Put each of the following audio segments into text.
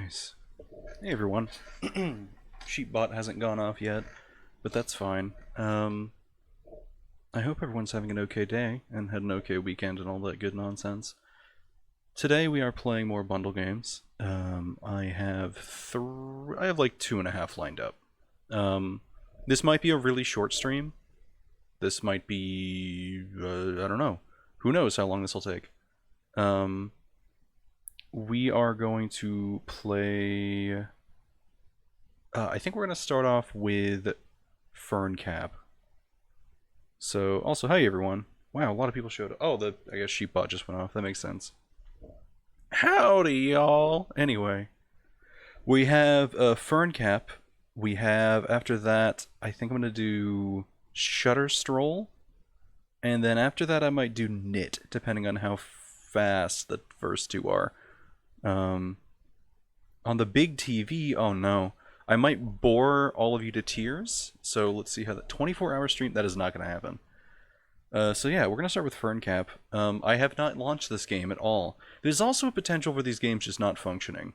Nice. Hey everyone. Sheepbot hasn't gone off yet, but that's fine. I hope everyone's having an okay day and had an okay weekend and all that good nonsense. Today we are playing more bundle games. I have like 2.5 lined up. This might be a really short stream. This might be I don't know. Who knows how long this will take. We are going to play... I think we're going to start off with FurnCap. So, also, hi everyone. Wow, a lot of people showed up. Oh, I guess Sheepbot just went off. That makes sense. Howdy, y'all! Anyway, we have FurnCap. We have, after that, I think I'm going to do Stroll. And then after that, I might do Knit, depending on how fast the first two are. On the big TV, oh no. I might bore all of you to tears. So let's see how that 24-hour stream, that is not going to happen. So yeah, we're going to start with FurnCap. I have not launched this game at all. There's also a potential for these games just not functioning.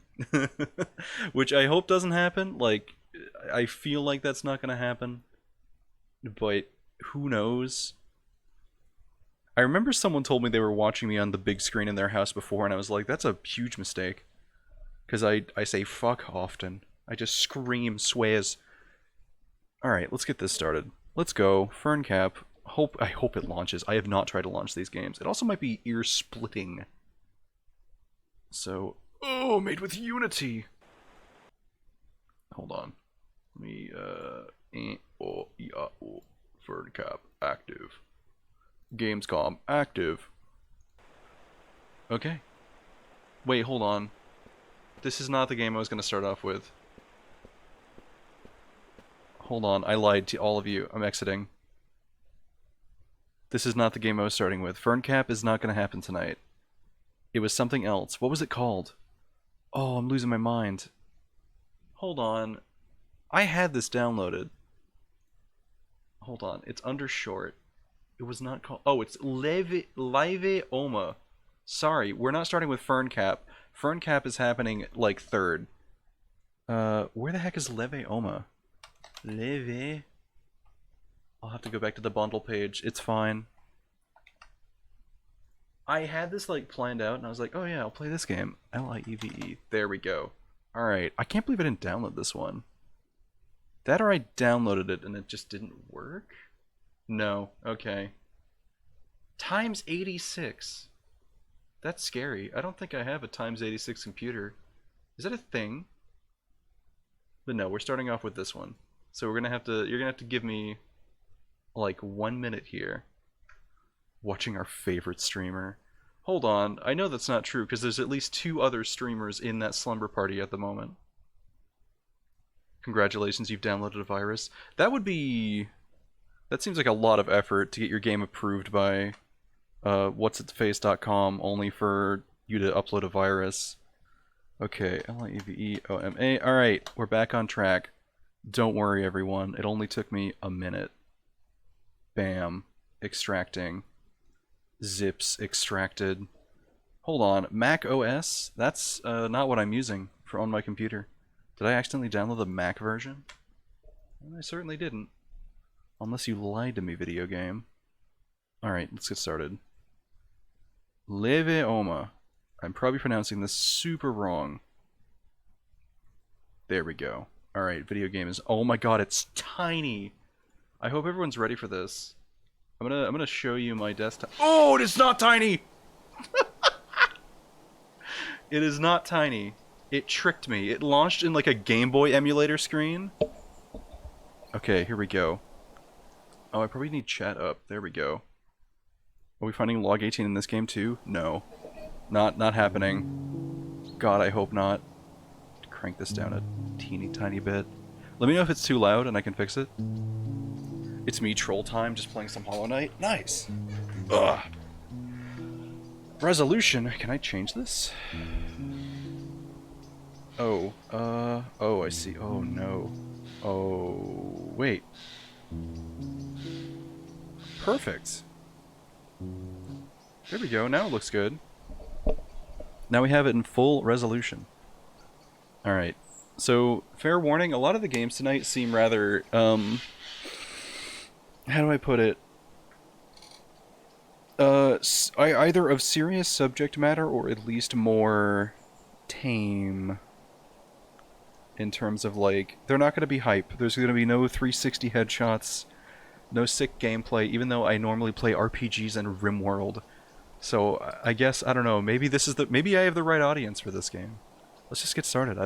Which I hope doesn't happen. Like, I feel like that's not going to happen. But who knows? I remember someone told me they were watching me on the big screen in their house before, and I was like, that's a huge mistake. Because I say fuck often. I just scream swears. Alright, let's get this started. Let's go. FurnCap. I hope it launches. I have not tried to launch these games. It also might be ear-splitting. So... Oh, made with Unity! Hold on. Let me, FurnCap. Active. Gamescom active. Okay. Wait, hold on. This is not the game I was going to start off with. Hold on, I lied to all of you. I'm exiting. This is not the game I was starting with. FurnCap is not going to happen tonight. It was something else. What was it called? Oh, I'm losing my mind. Hold on. I had this downloaded. Hold on. It's under short. It was not called... Oh, it's Lieve Oma. Sorry, we're not starting with FurnCap. FurnCap is happening, like, third. Where the heck is Lieve Oma? Lieve... I'll have to go back to the bundle page. It's fine. I had this, like, planned out, and I was like, oh yeah, I'll play this game. Lieve. There we go. Alright, I can't believe I didn't download this one. That or I downloaded it, and it just didn't work? No. Okay. Times 86. That's scary. I don't think I have a times 86 computer. Is that a thing? But no, we're starting off with this one. So we're gonna have to. You're gonna have to give me like 1 minute here. Watching our favorite streamer. Hold on. I know that's not true because there's at least 2 other streamers in that slumber party at the moment. Congratulations, you've downloaded a virus. That would be... That seems like a lot of effort to get your game approved by whatsitsface.com only for you to upload a virus. Okay, Lieve-O-M-A. Alright, we're back on track. Don't worry, everyone. It only took me a minute. Bam. Extracting. Zips extracted. Hold on. Mac OS? That's not what I'm using on my computer. Did I accidentally download the Mac version? I certainly didn't. Unless you lied to me, video game. Alright, let's get started. Lieve Oma. I'm probably pronouncing this super wrong. There we go. Alright, video game is... Oh my god, it's tiny! I hope everyone's ready for this. I'm gonna show you my desktop. Oh, it is not tiny! It is not tiny. It tricked me. It launched in like a Game Boy emulator screen. Okay, here we go. Oh, I probably need chat up. There we go. Are we finding log 18 in this game too? No. Not happening. God, I hope not. Crank this down a teeny tiny bit. Let me know if it's too loud and I can fix it. It's me, Troll Time, just playing some Hollow Knight. Nice! Ugh. Resolution. Can I change this? Oh, oh, I see. Oh, no. Oh, wait. Perfect. There we go, now it looks good. Now we have it in full resolution. Alright. So, fair warning, a lot of the games tonight seem rather, how do I put it? Either of serious subject matter or at least more tame in terms of, like, they're not going to be hype. There's going to be no 360 headshots, no sick gameplay, even though I normally play RPGs and RimWorld. So, I guess, I don't know, maybe I have the right audience for this game. Let's just get started.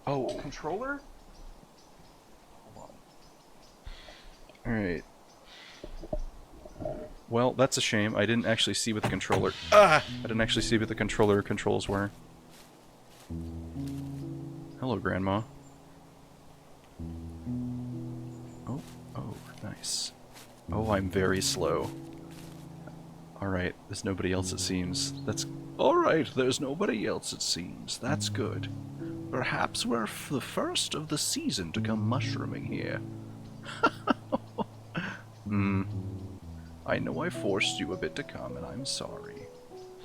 Oh, controller? Hold on. Alright. Well, that's a shame. I didn't actually see what the controller... I didn't actually see what the controller controls were. Hello, Grandma. Oh, nice. Oh, I'm very slow. Alright, there's nobody else it seems. Alright, there's nobody else it seems. That's good. Perhaps we're the first of the season to come mushrooming here. I know I forced you a bit to come, and I'm sorry.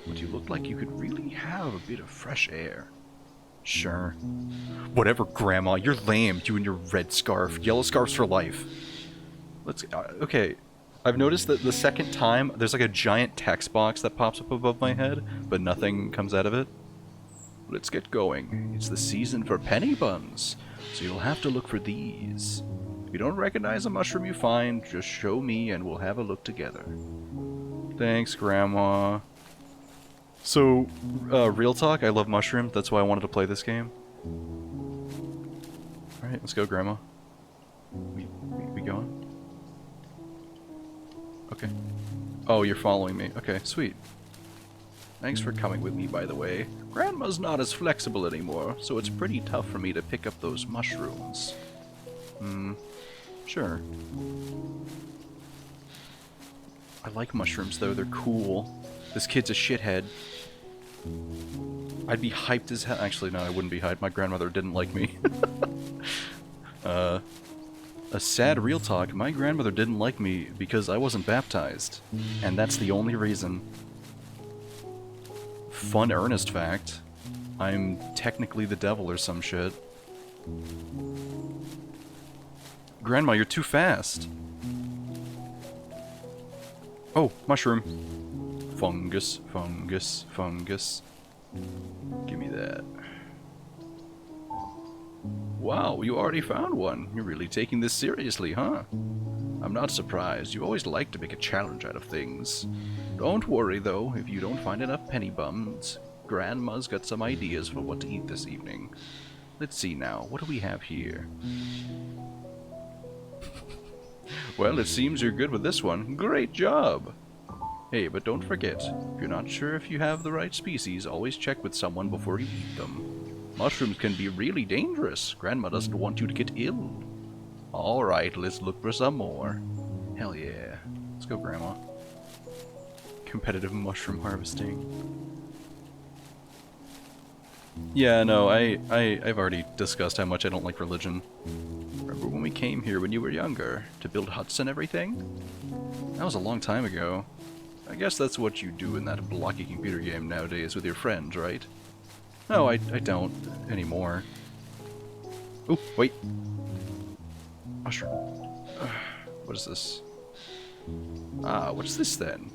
But you look like you could really have a bit of fresh air. Sure. Whatever, Grandma. You're lame, you and your red scarf. Yellow scarves for life. Okay. I've noticed that the second time, there's like a giant text box that pops up above my head, but nothing comes out of it. Let's get going. It's the season for penny buns, so you'll have to look for these. If you don't recognize a mushroom you find, just show me and we'll have a look together. Thanks, Grandma. So, real talk, I love mushroom. That's why I wanted to play this game. Alright, let's go, Grandma. We going? Okay. Oh, you're following me. Okay, sweet. Thanks for coming with me, by the way. Grandma's not as flexible anymore, so it's pretty tough for me to pick up those mushrooms. Sure. I like mushrooms, though. They're cool. This kid's a shithead. I'd be hyped as hell. Actually, no, I wouldn't be hyped. My grandmother didn't like me. A sad real talk, my grandmother didn't like me because I wasn't baptized. And that's the only reason. Fun earnest fact. I'm technically the devil or some shit. Grandma, you're too fast. Oh, mushroom. Fungus, fungus, fungus. Give me that. Wow, you already found one. You're really taking this seriously, huh? I'm not surprised. You always like to make a challenge out of things. Don't worry, though, if you don't find enough penny buns. Grandma's got some ideas for what to eat this evening. Let's see now. What do we have here? Well, it seems you're good with this one. Great job! Hey, but don't forget, if you're not sure if you have the right species, always check with someone before you eat them. Mushrooms can be really dangerous. Grandma doesn't want you to get ill. Alright, let's look for some more. Hell yeah. Let's go, Grandma. Competitive mushroom harvesting. Yeah, no, I've already discussed how much I don't like religion. Remember when we came here when you were younger, to build huts and everything? That was a long time ago. I guess that's what you do in that blocky computer game nowadays with your friends, right? No, I don't anymore. Oh, wait. Mushroom. What is this? Ah, what's this then?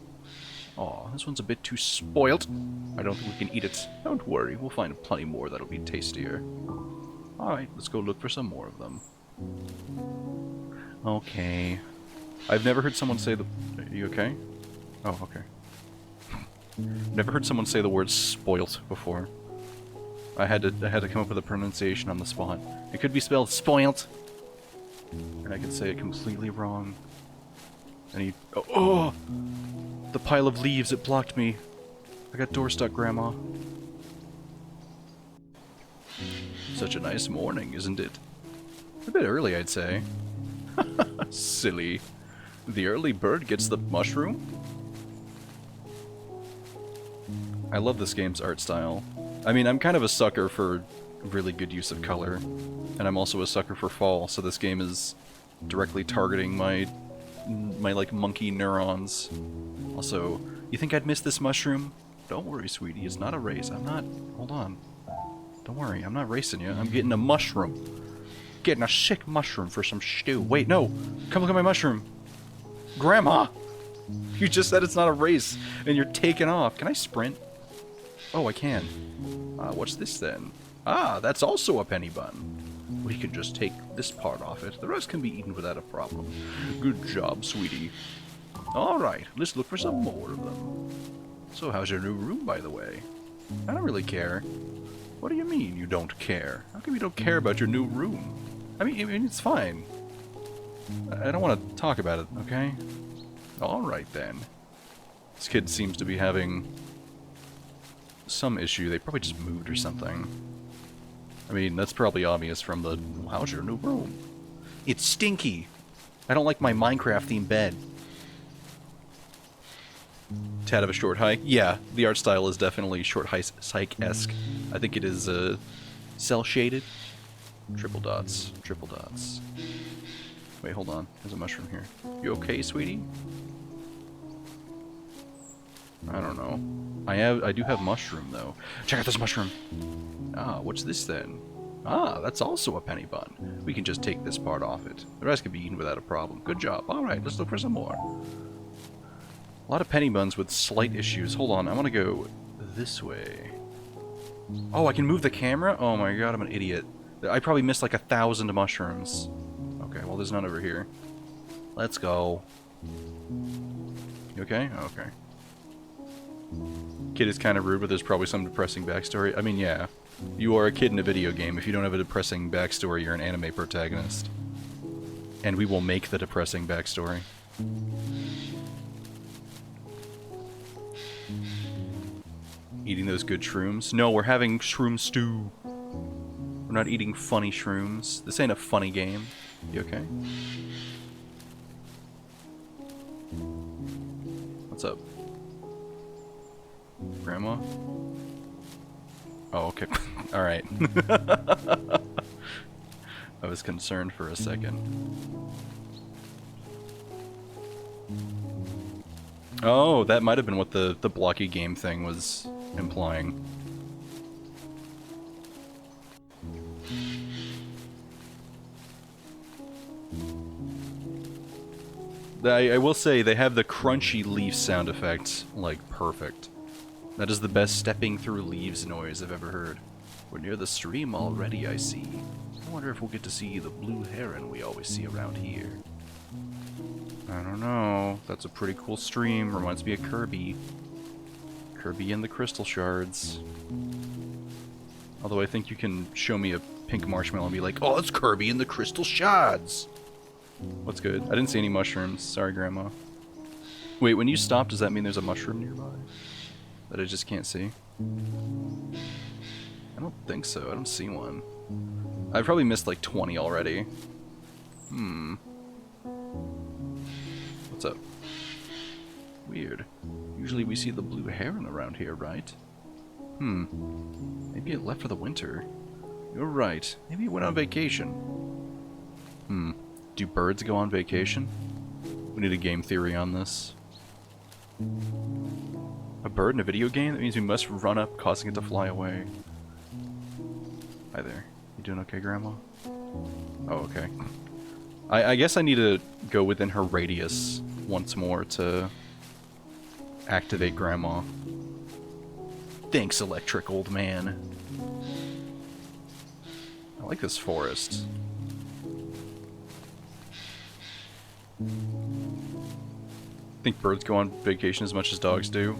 Aw, this one's a bit too spoilt. I don't think we can eat it. Don't worry, we'll find plenty more that'll be tastier. Alright, let's go look for some more of them. Okay. I've never heard someone say the... Are you okay? Oh, okay. Never heard someone say the word spoilt before. I had to come up with a pronunciation on the spot. It could be spelled spoilt, and I could say it completely wrong. And oh! The pile of leaves, it blocked me. I got door stuck, Grandma. Such a nice morning, isn't it? A bit early, I'd say. Silly. The early bird gets the mushroom? I love this game's art style. I mean, I'm kind of a sucker for really good use of color, and I'm also a sucker for fall, so this game is directly targeting my like monkey neurons. Also, you think I'd miss this mushroom? Don't worry, sweetie, it's not a race. I'm not... Hold on. Don't worry, I'm not racing you. I'm getting a mushroom. Getting a sick mushroom for some stew. Wait, no. Come look at my mushroom. Grandma! You just said it's not a race, and you're taking off. Can I sprint? Oh, I can. What's this then? Ah, that's also a penny bun. We can just take this part off it. The rest can be eaten without a problem. Good job, sweetie. Alright, let's look for some more of them. So how's your new room, by the way? I don't really care. What do you mean you don't care? How come you don't care about your new room? I mean it's fine. I don't want to talk about it, okay? Alright then. This kid seems to be having some issue. They probably just moved or something. I mean, that's probably obvious from the, how's your new room? It's stinky! I don't like my Minecraft-themed bed. Tad of a short hike? Yeah, the art style is definitely short hike-esque. I think it is, cel-shaded. Triple dots. Triple dots. Wait, hold on. There's a mushroom here. You okay, sweetie? I don't know. I do have mushroom, though. Check out this mushroom! Ah, what's this then? Ah, that's also a penny bun. We can just take this part off it. The rest can be eaten without a problem. Good job. Alright, let's look for some more. A lot of penny buns with slight issues. Hold on, I want to go this way. Oh, I can move the camera? Oh my god, I'm an idiot. I probably missed like 1,000 mushrooms. Okay, well there's none over here. Let's go. You okay? Oh, okay. Kid is kind of rude, but there's probably some depressing backstory. I mean, yeah. You are a kid in a video game. If you don't have a depressing backstory, you're an anime protagonist. And we will make the depressing backstory. Eating those good shrooms? No, we're having shroom stew. We're not eating funny shrooms. This ain't a funny game. You okay? What's up? Grandma? Oh, okay. Alright. I was concerned for a second. Oh, that might have been what the blocky game thing was implying. I will say, they have the crunchy leaf sound effect, like, perfect. That is the best stepping through leaves noise I've ever heard. We're near the stream already, I see. I wonder if we'll get to see the blue heron we always see around here. I don't know. That's a pretty cool stream. Reminds me of Kirby. Kirby and the crystal shards. Although I think you can show me a pink marshmallow and be like, oh, it's Kirby and the crystal shards! What's good? I didn't see any mushrooms. Sorry, Grandma. Wait, when you stop, does that mean there's a mushroom nearby? That I just can't see? I don't think so. I don't see one. I probably missed like 20 already. What's up? Weird. Usually we see the blue heron around here, right? Maybe it left for the winter. You're right. Maybe it went on vacation. Do birds go on vacation? We need a game theory on this. A bird in a video game? That means we must run up, causing it to fly away. Hi there. You doing okay, Grandma? Oh, okay. I guess I need to go within her radius once more to activate Grandma. Thanks, electric old man. I like this forest. Think birds go on vacation as much as dogs do?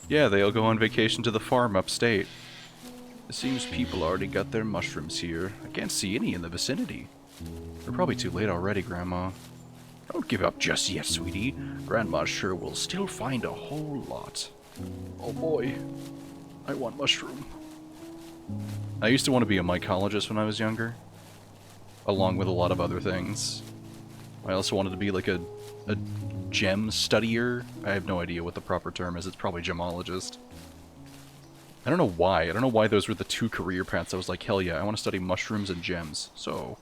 Yeah, they all go on vacation to the farm upstate. It seems people already got their mushrooms here. I can't see any in the vicinity. We're probably too late already, Grandma. Don't give up just yet, sweetie. Grandma sure will still find a whole lot. Oh boy. I want mushroom. I used to want to be a mycologist when I was younger. Along with a lot of other things. I also wanted to be like a gem studier. I have no idea what the proper term is. It's probably gemologist. I don't know why. I don't know why those were the two career paths. I was like, hell yeah, I want to study mushrooms and gems. So,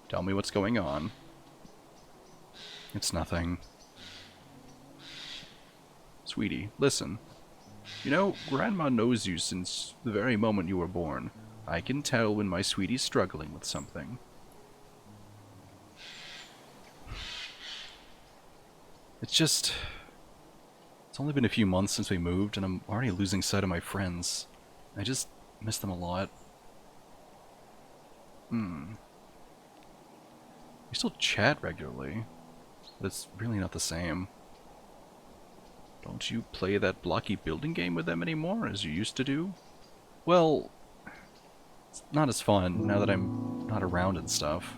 tell me what's going on. It's nothing. Sweetie, listen. You know, Grandma knows you since the very moment you were born. I can tell when my sweetie's struggling with something. It's only been a few months since we moved, and I'm already losing sight of my friends. I just miss them a lot. We still chat regularly, but it's really not the same. Don't you play that blocky building game with them anymore, as you used to do? Well, it's not as fun now that I'm not around and stuff.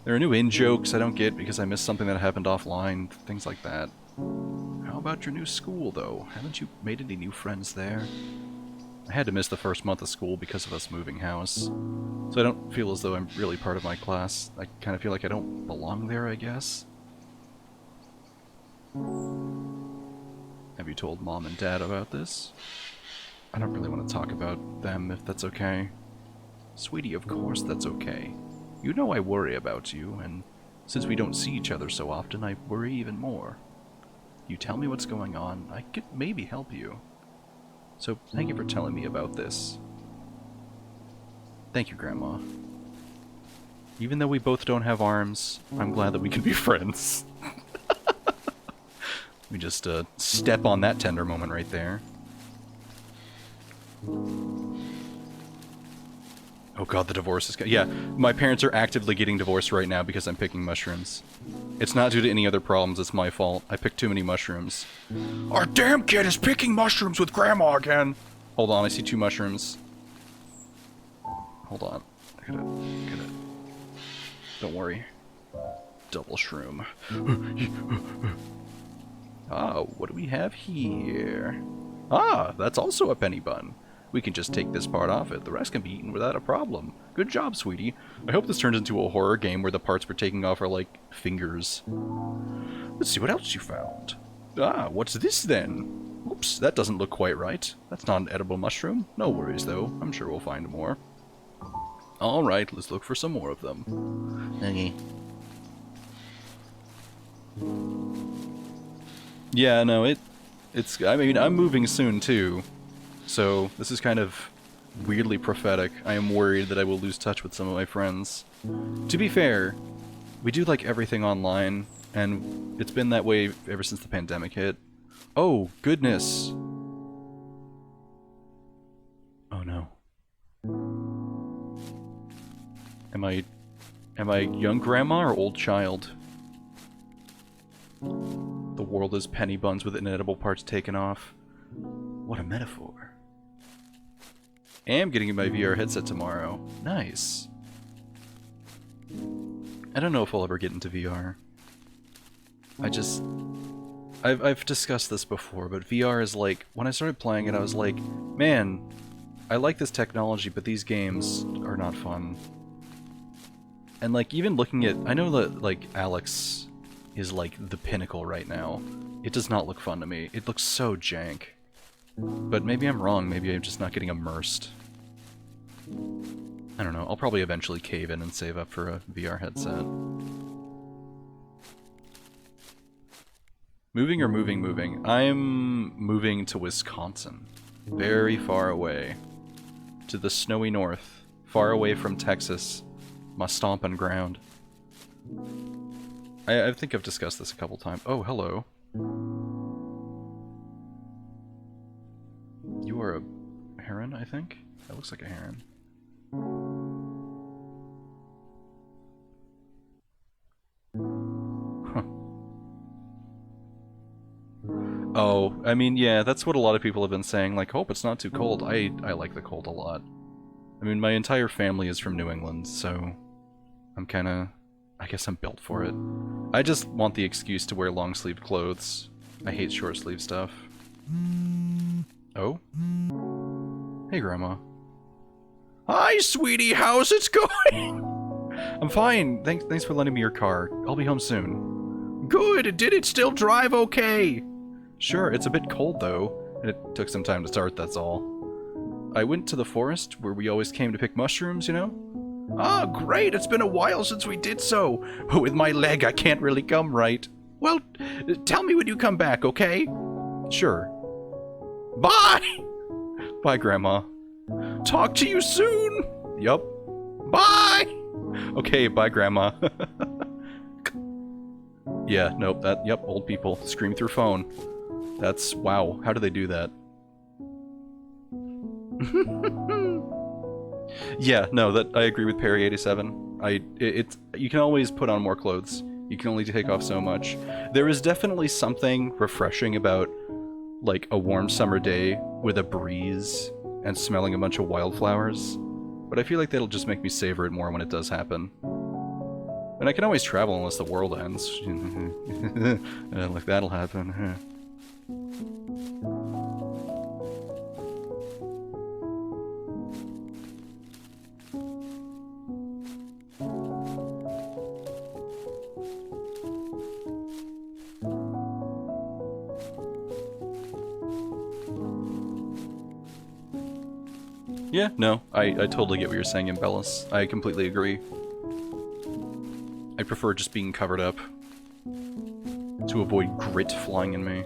There are new in-jokes I don't get because I missed something that happened offline, things like that. How about your new school, though? Haven't you made any new friends there? I had to miss the first month of school because of us moving house, so I don't feel as though I'm really part of my class. I kind of feel like I don't belong there, I guess. Have you told Mom and Dad about this? I don't really want to talk about them, if that's okay. Sweetie, of course that's okay. You know I worry about you, and since we don't see each other so often, I worry even more. You tell me what's going on, I could maybe help you. So thank you for telling me about this. Thank you, Grandma. Even though we both don't have arms, I'm glad that we can be friends. We just step on that tender moment right there. Oh god, the divorce is... Yeah, my parents are actively getting divorced right now because I'm picking mushrooms. It's not due to any other problems, it's my fault. I picked too many mushrooms. Our damn kid is picking mushrooms with Grandma again! Hold on, I see 2 mushrooms. Hold on. I gotta... Don't worry. Double shroom. Ah, what do we have here? Ah, that's also a penny bun. We can just take this part off it. The rest can be eaten without a problem. Good job, sweetie. I hope this turns into a horror game where the parts we're taking off are like fingers. Let's see what else you found. Ah, what's this then? Oops, that doesn't look quite right. That's not an edible mushroom. No worries though. I'm sure we'll find more. Alright, let's look for some more of them. Okay. Yeah, no, it's... I mean, I'm moving soon too. So, this is kind of weirdly prophetic. I am worried that I will lose touch with some of my friends. To be fair, we do like everything online, and it's been that way ever since the pandemic hit. Oh, goodness. Oh no. Am I young grandma or old child? The world is penny buns with inedible parts taken off. What a metaphor. I am getting my VR headset tomorrow. Nice. I don't know if I'll ever get into VR. I've discussed this before, but VR is like, when I started playing it, I was like, man, I like this technology, but these games are not fun. And like, even looking at, I know that like Alex is like the pinnacle right now. It does not look fun to me. It looks so jank. But maybe I'm wrong, maybe I'm just not getting immersed. I don't know, I'll probably eventually cave in and save up for a VR headset. Moving or moving? I'm moving to Wisconsin. Very far away. To the snowy north. Far away from Texas. My stomping ground. I think I've discussed this a couple times. Oh, hello. You are a heron, I think? That looks like a heron. Huh. Oh, I mean, yeah, that's what a lot of people have been saying, like, hope it's not too cold. I like the cold a lot. I mean, my entire family is from New England, so I'm kinda... I guess I'm built for it. I just want the excuse to wear long-sleeved clothes. I hate short-sleeve stuff. Oh? Hey, Grandma. Hi, sweetie, how's it going? I'm fine. Thanks for lending me your car. I'll be home soon. Good. Did it still drive okay? Sure, it's a bit cold, though. And it took some time to start, that's all. I went to the forest, where we always came to pick mushrooms, you know? Ah, great! It's been a while since we did so. But with my leg, I can't really come right. Well, tell me when you come back, okay? Sure. Bye! Bye, Grandma. Talk to you soon! Yup. Bye! Okay, bye, Grandma. Yeah, nope, yep, old people. Scream through phone. That's, wow, how do they do that? Yeah, no, I agree with Perry87. You can always put on more clothes. You can only take off so much. There is definitely something refreshing about, like, a warm summer day with a breeze and smelling a bunch of wildflowers. But I feel like that'll just make me savor it more when it does happen. And I can always travel unless the world ends. Like that'll happen. Yeah, no, I totally get what you're saying, Imbellis. I completely agree. I prefer just being covered up to avoid grit flying in me.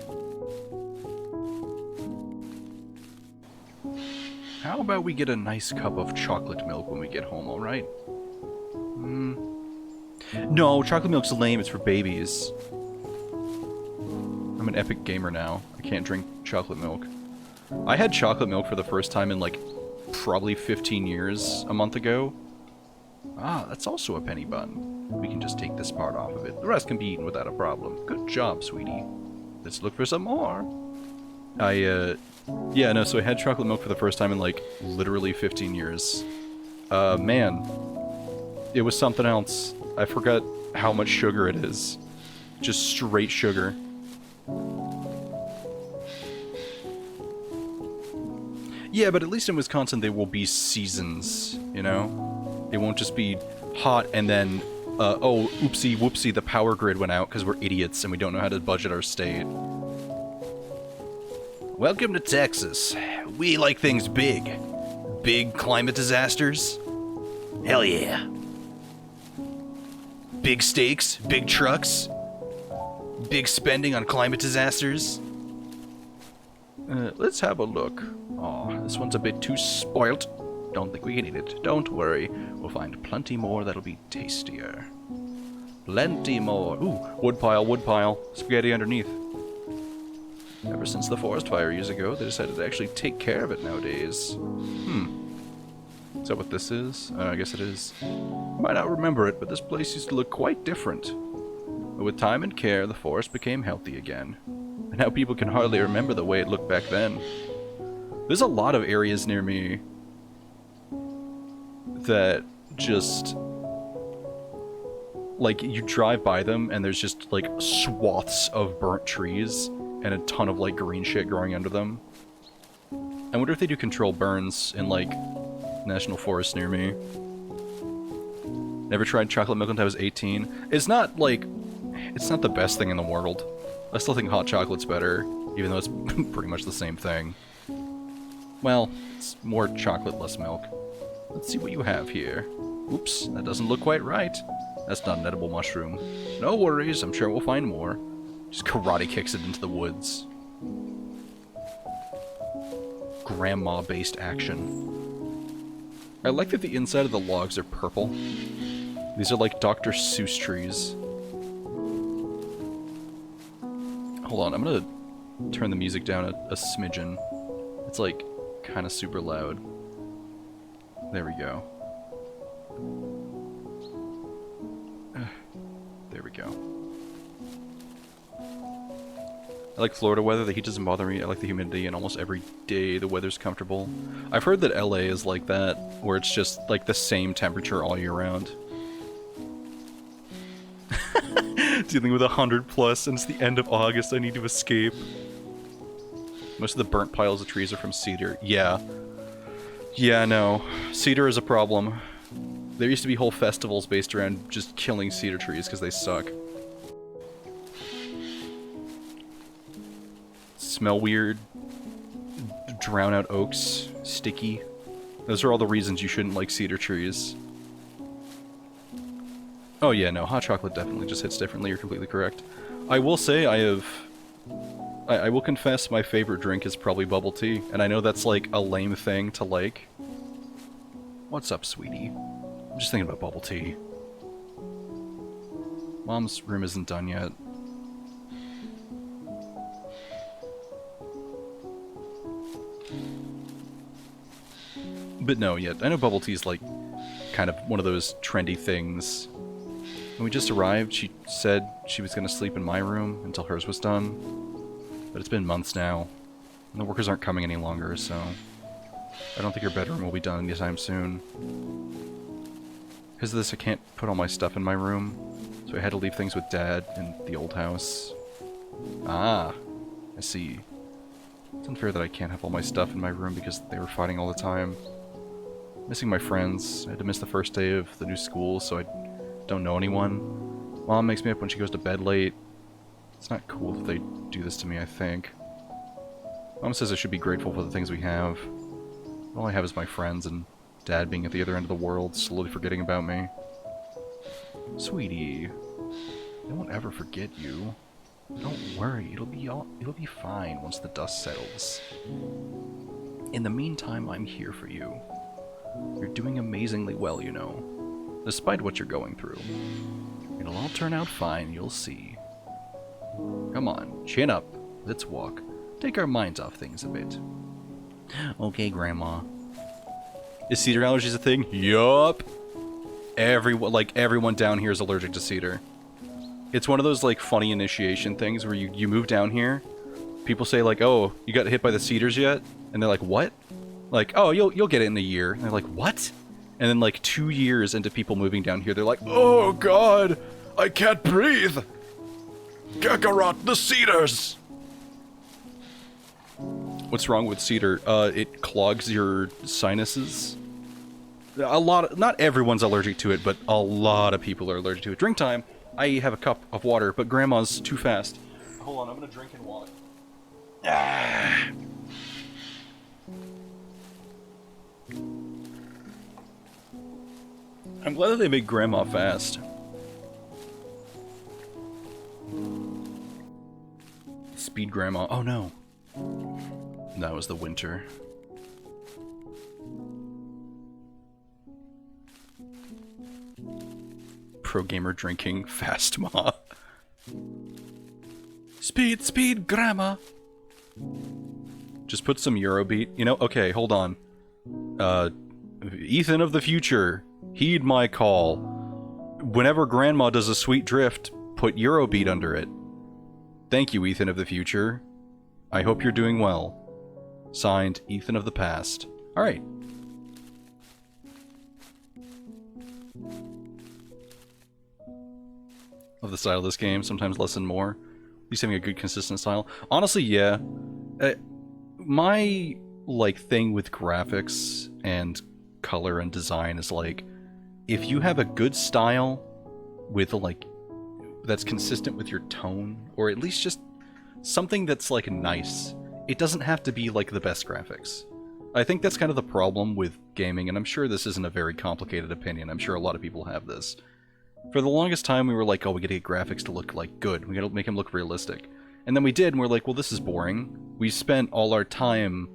How about we get a nice cup of chocolate milk when we get home, alright? No, chocolate milk's lame, it's for babies. I'm an epic gamer now. I can't drink chocolate milk. I had chocolate milk for the first time in, like, probably 15 years a month ago. Ah, that's also a penny bun. We can just take this part off of it. The rest can be eaten without a problem. Good job, sweetie. Let's look for some more. Yeah, no, so I had chocolate milk for the first time in, like, literally 15 years. Man. It was something else. I forgot how much sugar it is. Just straight sugar. Yeah, but at least in Wisconsin there will be seasons, you know? It won't just be hot and then, oh, oopsie whoopsie, the power grid went out because we're idiots and we don't know how to budget our state. Welcome to Texas. We like things big. Big climate disasters. Hell yeah. Big stakes, big trucks, big spending on climate disasters. Let's have a look. Aw, this one's a bit too spoilt. Don't think we can eat it. Don't worry. We'll find plenty more that'll be tastier. Plenty more. Ooh, woodpile, woodpile. Spaghetti underneath. Ever since the forest fire years ago, they decided to actually take care of it nowadays. Is that what this is? I guess it is. Might not remember it, but this place used to look quite different. But with time and care, the forest became healthy again. And now people can hardly remember the way it looked back then. There's a lot of areas near me that just, like, you drive by them and there's just, like, swaths of burnt trees and a ton of, like, green shit growing under them. I wonder if they do control burns in, like, national forests near me. Never tried chocolate milk until I was 18. It's not, like, it's not the best thing in the world. I still think hot chocolate's better, even though it's pretty much the same thing. Well, it's more chocolate, less milk. Let's see what you have here. Oops, that doesn't look quite right. That's not an edible mushroom. No worries, I'm sure we'll find more. Just karate kicks it into the woods. Grandma-based action. I like that the inside of the logs are purple. These are like Dr. Seuss trees. Hold on, I'm gonna turn the music down a smidgen. It's like kind of super loud. There we go. There we go. I like Florida weather, the heat doesn't bother me. I like the humidity, and almost every day the weather's comfortable. I've heard that LA is like that, where it's just like the same temperature all year round. Dealing with 100 plus, and it's the end of August, I need to escape. Most of the burnt piles of trees are from cedar. Yeah. Yeah, no. Cedar is a problem. There used to be whole festivals based around just killing cedar trees because they suck. Smell weird. Drown out oaks. Sticky. Those are all the reasons you shouldn't like cedar trees. Oh yeah, no, hot chocolate definitely just hits differently, you're completely correct. I will say I will confess my favorite drink is probably bubble tea, and I know that's like a lame thing to like, What's up, sweetie? I'm just thinking about bubble tea. Mom's room isn't done yet. But no, yet. I know bubble tea's like kind of one of those trendy things. When we just arrived, she said she was going to sleep in my room until hers was done. But it's been months now, and the workers aren't coming any longer, so I don't think her bedroom will be done anytime soon. Because of this, I can't put all my stuff in my room, so I had to leave things with Dad in the old house. Ah, I see. It's unfair that I can't have all my stuff in my room because they were fighting all the time. Missing my friends. I had to miss the first day of the new school, so I don't know anyone. Mom makes me up when she goes to bed late. It's not cool that they do this to me, I think. Mom says I should be grateful for the things we have. All I have is my friends, and Dad being at the other end of the world, slowly forgetting about me. Sweetie, I won't ever forget you. Don't worry, it'll be fine once the dust settles. In the meantime, I'm here for you. You're doing amazingly well, you know, despite what you're going through. It'll all turn out fine, you'll see. Come on, chin up. Let's walk. Take our minds off things a bit. Okay, Grandma. Is cedar allergies a thing? Yup. Everyone down here is allergic to cedar. It's one of those, like, funny initiation things where you move down here, people say, like, oh, you got hit by the cedars yet? And they're like, what? Like, oh, you'll get it in a year. And they're like, what? And then, like, 2 years into people moving down here, they're like, oh, God, I can't breathe. Kakarot, the cedars! What's wrong with cedar? It clogs your sinuses. Not everyone's allergic to it, but a lot of people are allergic to it. Drink time. I have a cup of water, but Grandma's too fast. Hold on, I'm gonna drink and walk. Ah. I'm glad that they make Grandma fast. Speed Grandma. Oh no. That was the winter. Pro gamer drinking fast Ma. Speed, Grandma. Just put some Eurobeat. You know, okay, hold on. Ethan of the future, heed my call. Whenever Grandma does a sweet drift, put Eurobeat under it. Thank you, Ethan of the future. I hope you're doing well. Signed, Ethan of the past. Alright. Love the style of this game, sometimes less and more. At least having a good, consistent style. Honestly, yeah. My, like, thing with graphics and color and design is, like, if you have a good style with, like, that's consistent with your tone, or at least just something that's, like, nice, it doesn't have to be, like, the best graphics. I think that's kind of the problem with gaming, and I'm sure this isn't a very complicated opinion. I'm sure a lot of people have this. For the longest time, we were like, oh, we gotta get graphics to look, like, good. We gotta make them look realistic. And then we did, and we're like, well, this is boring. We spent all our time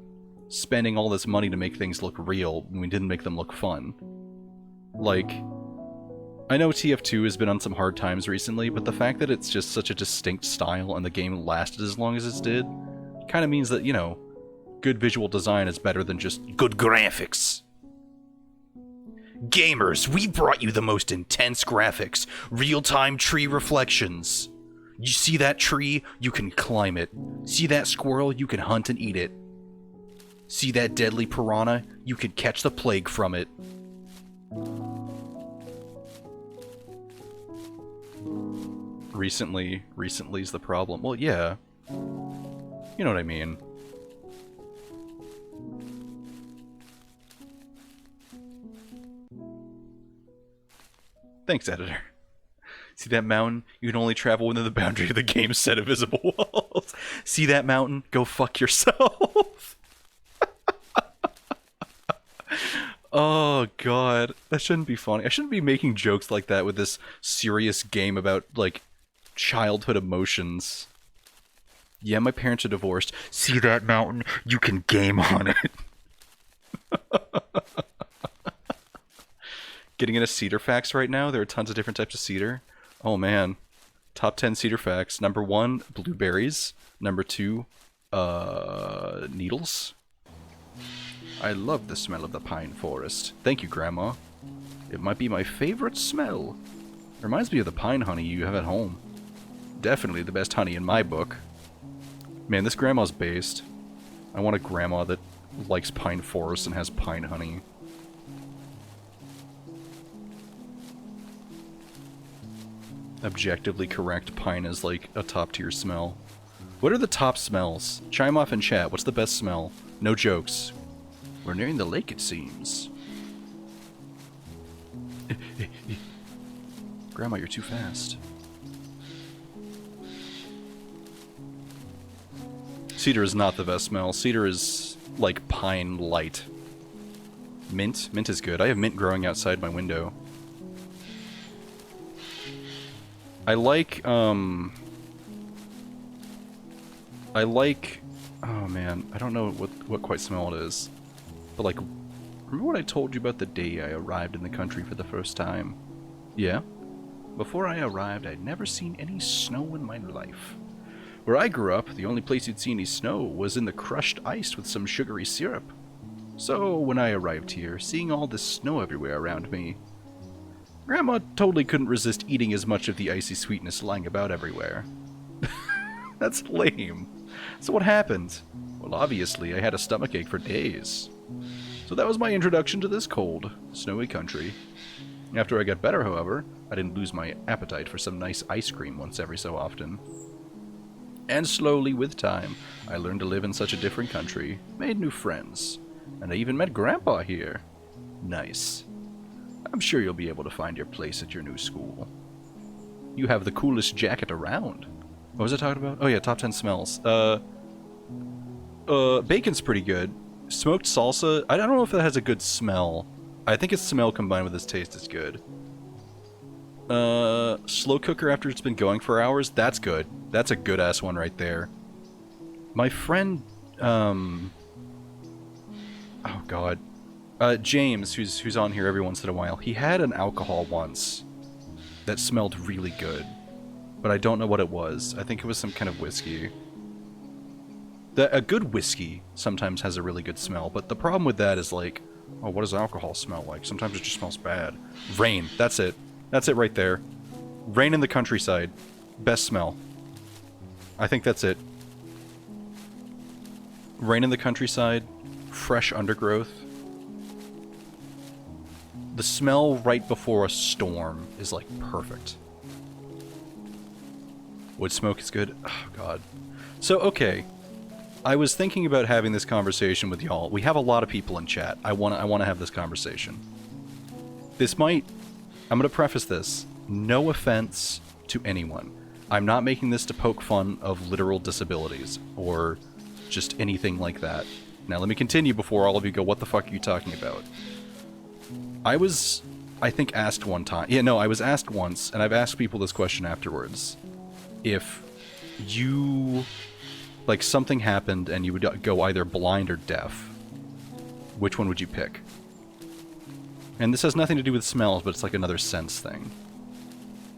spending all this money to make things look real, and we didn't make them look fun. Like, I know TF2 has been on some hard times recently, but the fact that it's just such a distinct style and the game lasted as long as it did, kind of means that, you know, good visual design is better than just good graphics. Gamers, we brought you the most intense graphics, real-time tree reflections. You see that tree? You can climb it. See that squirrel? You can hunt and eat it. See that deadly piranha? You can catch the plague from it. Recently's the problem. Well, yeah. You know what I mean. Thanks, editor. See that mountain? You can only travel within the boundary of the game's set of visible walls. See that mountain? Go fuck yourself. Oh, God. That shouldn't be funny. I shouldn't be making jokes like that with this serious game about, like, childhood emotions. Yeah, my parents are divorced. See that mountain? You can game on it. Getting into cedar facts right now. There are tons of different types of cedar. Oh man. Top 10 cedar facts. Number 1, blueberries. Number 2, needles. I love the smell of the pine forest. Thank you, Grandma. It might be my favorite smell. Reminds me of the pine honey you have at home. Definitely the best honey in my book. Man, this grandma's based. I want a grandma that likes pine forest and has pine honey. Objectively correct, pine is like a top tier smell. What are the top smells? Chime off in chat, what's the best smell? No jokes. We're nearing the lake, it seems. Grandma, you're too fast. Cedar is not the best smell. Cedar is like pine light. Mint? Mint is good. I have mint growing outside my window. I like, oh man, I don't know what quite smell it is. But like, remember what I told you about the day I arrived in the country for the first time? Yeah? Before I arrived, I'd never seen any snow in my life. Where I grew up, the only place you'd see any snow was in the crushed ice with some sugary syrup. So when I arrived here, seeing all this snow everywhere around me, Grandma totally couldn't resist eating as much of the icy sweetness lying about everywhere. That's lame. So what happened? Well, obviously, I had a stomachache for days. So that was my introduction to this cold, snowy country. After I got better, however, I didn't lose my appetite for some nice ice cream once every so often. And slowly, with time, I learned to live in such a different country, made new friends, and I even met Grandpa here. Nice. I'm sure you'll be able to find your place at your new school. You have the coolest jacket around. What was I talking about? Oh yeah, top 10 smells. Bacon's pretty good. Smoked salsa, I don't know if that has a good smell. I think its smell combined with its taste is good. Slow cooker after it's been going for hours, that's good. That's a good ass one right there. My friend, oh god. James, who's on here every once in a while, he had an alcohol once that smelled really good, but I don't know what it was. I think it was some kind of whiskey. A good whiskey sometimes has a really good smell, but the problem with that is like, oh, what does alcohol smell like? Sometimes it just smells bad. Rain, that's it. That's it right there. Rain in the countryside. Best smell. I think that's it. Rain in the countryside, fresh undergrowth. The smell right before a storm is like perfect. Wood smoke is good. Oh god. So okay, I was thinking about having this conversation with y'all. We have a lot of people in chat. I wanna have this conversation. This might. I'm gonna preface this. No offense to anyone. I'm not making this to poke fun of literal disabilities or just anything like that. Now let me continue before all of you go, what the fuck are you talking about? I was, I think, asked one time. Yeah, no, I was asked once, and I've asked people this question afterwards. If you, like, something happened and you would go either blind or deaf, which one would you pick? And this has nothing to do with smells, but it's like another sense thing.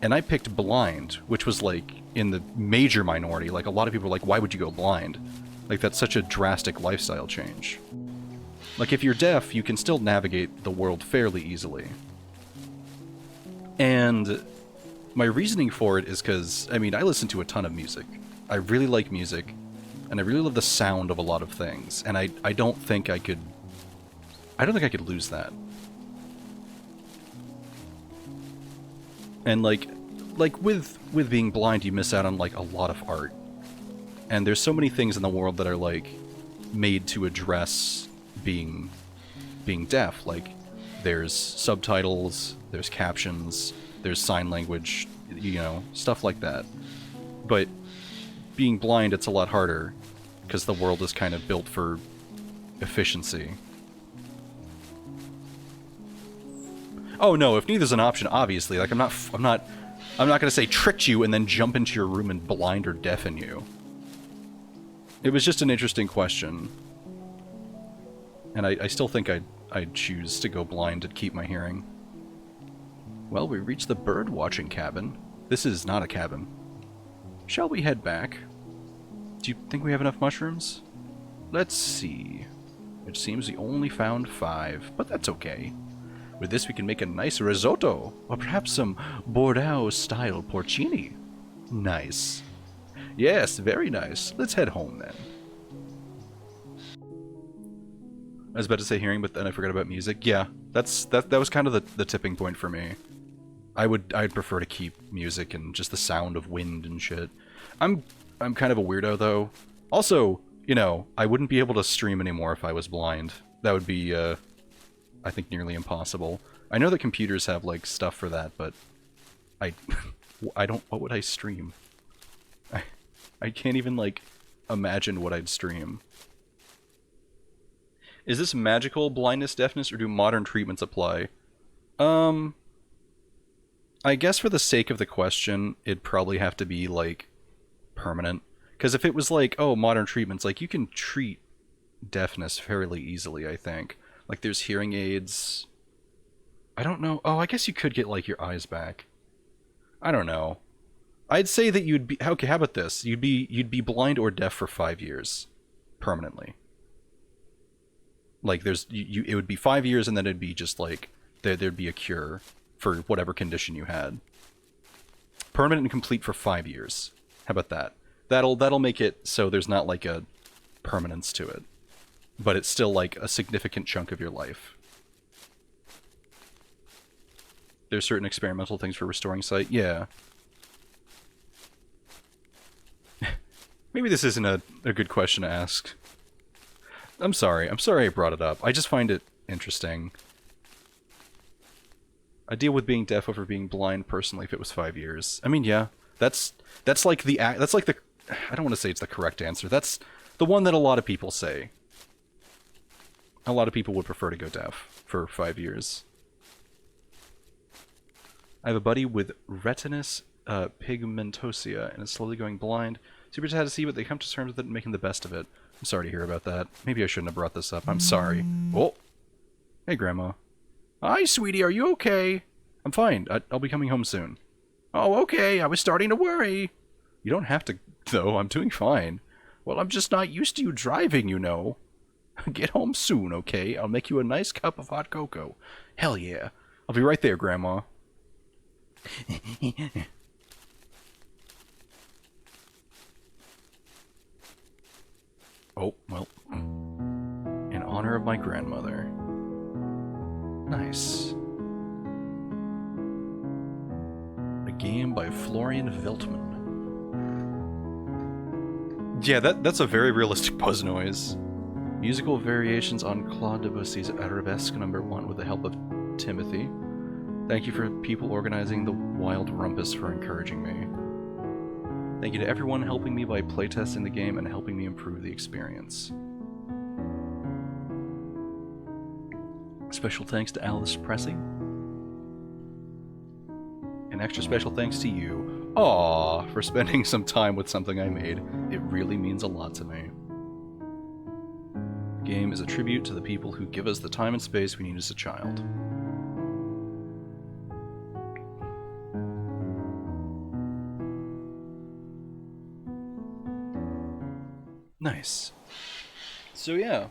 And I picked blind, which was, like, in the major minority. Like, a lot of people are like, why would you go blind? Like, that's such a drastic lifestyle change. Like, if you're deaf, you can still navigate the world fairly easily. And my reasoning for it is because, I mean, I listen to a ton of music. I really like music, and I really love the sound of a lot of things, and I don't think I could lose that. And like with being blind, you miss out on like a lot of art. And there's so many things in the world that are like made to address being deaf. Like there's subtitles, there's captions, there's sign language, you know, stuff like that. But being blind, it's a lot harder because the world is kind of built for efficiency. Oh no, if neither's an option, obviously, like I'm not gonna say tricked you and then jump into your room and blind or deafen you. It was just an interesting question. And I still think I'd choose to go blind and keep my hearing. Well, we reached the bird watching cabin. This is not a cabin. Shall we head back? Do you think we have enough mushrooms? Let's see. It seems we only found 5, but that's okay. With this we can make a nice risotto, or perhaps some Bordeaux-style porcini. Nice. Yes, very nice. Let's head home then. I was about to say hearing, but then I forgot about music. Yeah, that was kind of the tipping point for me. I'd prefer to keep music and just the sound of wind and shit. I'm kind of a weirdo though. Also, you know, I wouldn't be able to stream anymore if I was blind. That would be I think nearly impossible. I know that computers have like stuff for that, but I don't, what would I stream? I can't even like imagine what I'd stream. Is this magical blindness, deafness, or do modern treatments apply? I guess for the sake of the question, it'd probably have to be, like, permanent. Because if it was like, oh, modern treatments, like, you can treat deafness fairly easily, I think. Like, there's hearing aids. I don't know. Oh, I guess you could get, like, your eyes back. I don't know. I'd say that you'd be... Okay, how about this? You'd be blind or deaf for 5 years. Permanently. Like, it would be 5 years, and then it'd be just, like, there'd be a cure for whatever condition you had. Permanent and complete for 5 years. How about that? That'll make it so there's not like a permanence to it, but it's still like a significant chunk of your life. There's certain experimental things for restoring sight. Yeah. Maybe this isn't a good question to ask. I'm sorry I brought it up. I just find it interesting. I deal with being deaf over being blind personally if it was 5 years. I mean, yeah, that's like the I don't want to say it's the correct answer. That's the one that a lot of people say. A lot of people would prefer to go deaf for 5 years. I have a buddy with retinitis pigmentosa and is slowly going blind. Super sad to see, but they come to terms with it and making the best of it. I'm sorry to hear about that. Maybe I shouldn't have brought this up. I'm sorry. Oh, hey, Grandma. Hi, sweetie, are you okay? I'm fine. I'll be coming home soon. Oh, okay, I was starting to worry. You don't have to, though. I'm doing fine. Well, I'm just not used to you driving, you know. Get home soon, okay? I'll make you a nice cup of hot cocoa. Hell yeah. I'll be right there, Grandma. Oh, well. In honor of my grandmother. Nice. A game by Florian Veltman. Yeah, that's a very realistic buzz noise. Musical variations on Claude Debussy's Arabesque #1 with the help of Timothy. Thank you for people organizing the Wild Rumpus for encouraging me. Thank you to everyone helping me by playtesting the game and helping me improve the experience. Special thanks to Alice Pressey. An extra special thanks to you, aww, for spending some time with something I made. It really means a lot to me. The game is a tribute to the people who give us the time and space we need as a child. Nice. So yeah.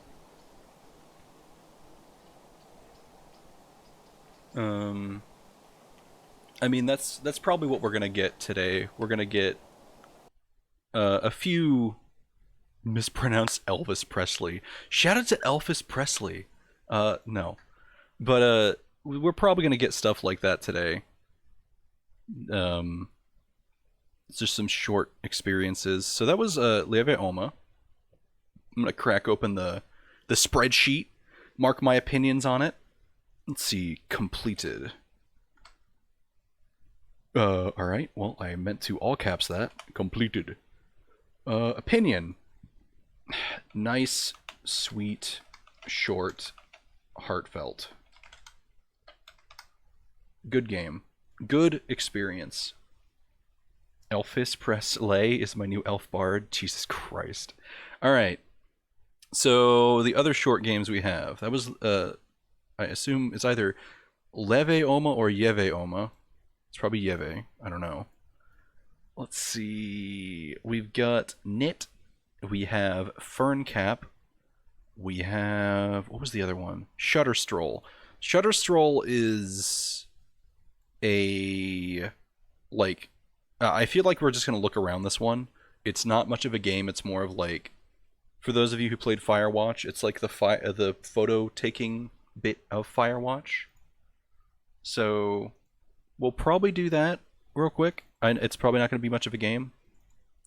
I mean, that's probably what we're gonna get today. We're gonna get a few mispronounced Elvis Presley. Shout out to Elvis Presley. No. But we're probably gonna get stuff like that today. It's just some short experiences. So that was Lieve Oma. I'm gonna crack open the spreadsheet, mark my opinions on it. Let's see, completed. Alright, well, I meant to all caps that. Completed. Opinion. Nice, sweet, short, heartfelt. Good game. Good experience. Elvis Presley is my new elf bard. Jesus Christ. Alright. So, the other short games we have. That was, I assume it's either Leve Oma or Yeve Oma. It's probably Yeve. I don't know. Let's see. We've got Knit. We have FurnCap. We have... What was the other one? Stroll. Stroll is a... Like... I feel like we're just going to look around this one. It's not much of a game. It's more of like... For those of you who played Firewatch, it's like the photo-taking bit of Firewatch. So... We'll probably do that real quick. It's probably not going to be much of a game,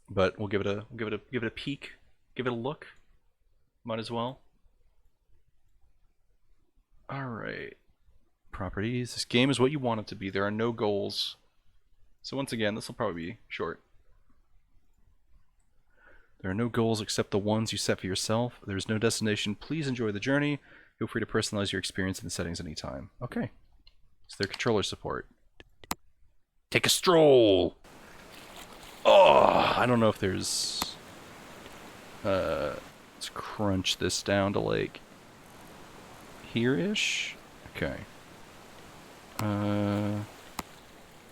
but we'll give it a peek, give it a look. Might as well. All right. Properties. This game is what you want it to be. There are no goals. So once again, this will probably be short. There are no goals except the ones you set for yourself. There is no destination. Please enjoy the journey. Feel free to personalize your experience in the settings anytime. Okay. It's their controller support. Take a stroll! Oh, I don't know if there's... let's crunch this down to like... here-ish? Okay. I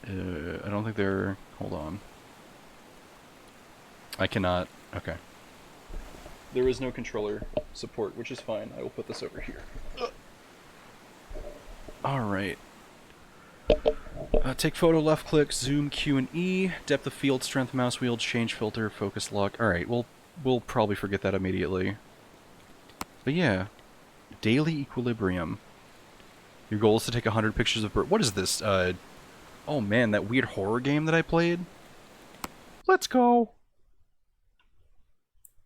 don't think they're... Hold on. I cannot... Okay. There is no controller support, which is fine. I will put this over here. Alright. Take photo, left click, zoom, Q and E, depth of field, strength, mouse wheel, change filter, focus lock. Alright, we'll probably forget that immediately. But yeah, daily equilibrium. Your goal is to take 100 pictures of bird. What is this? Oh man, that weird horror game that I played? Let's go!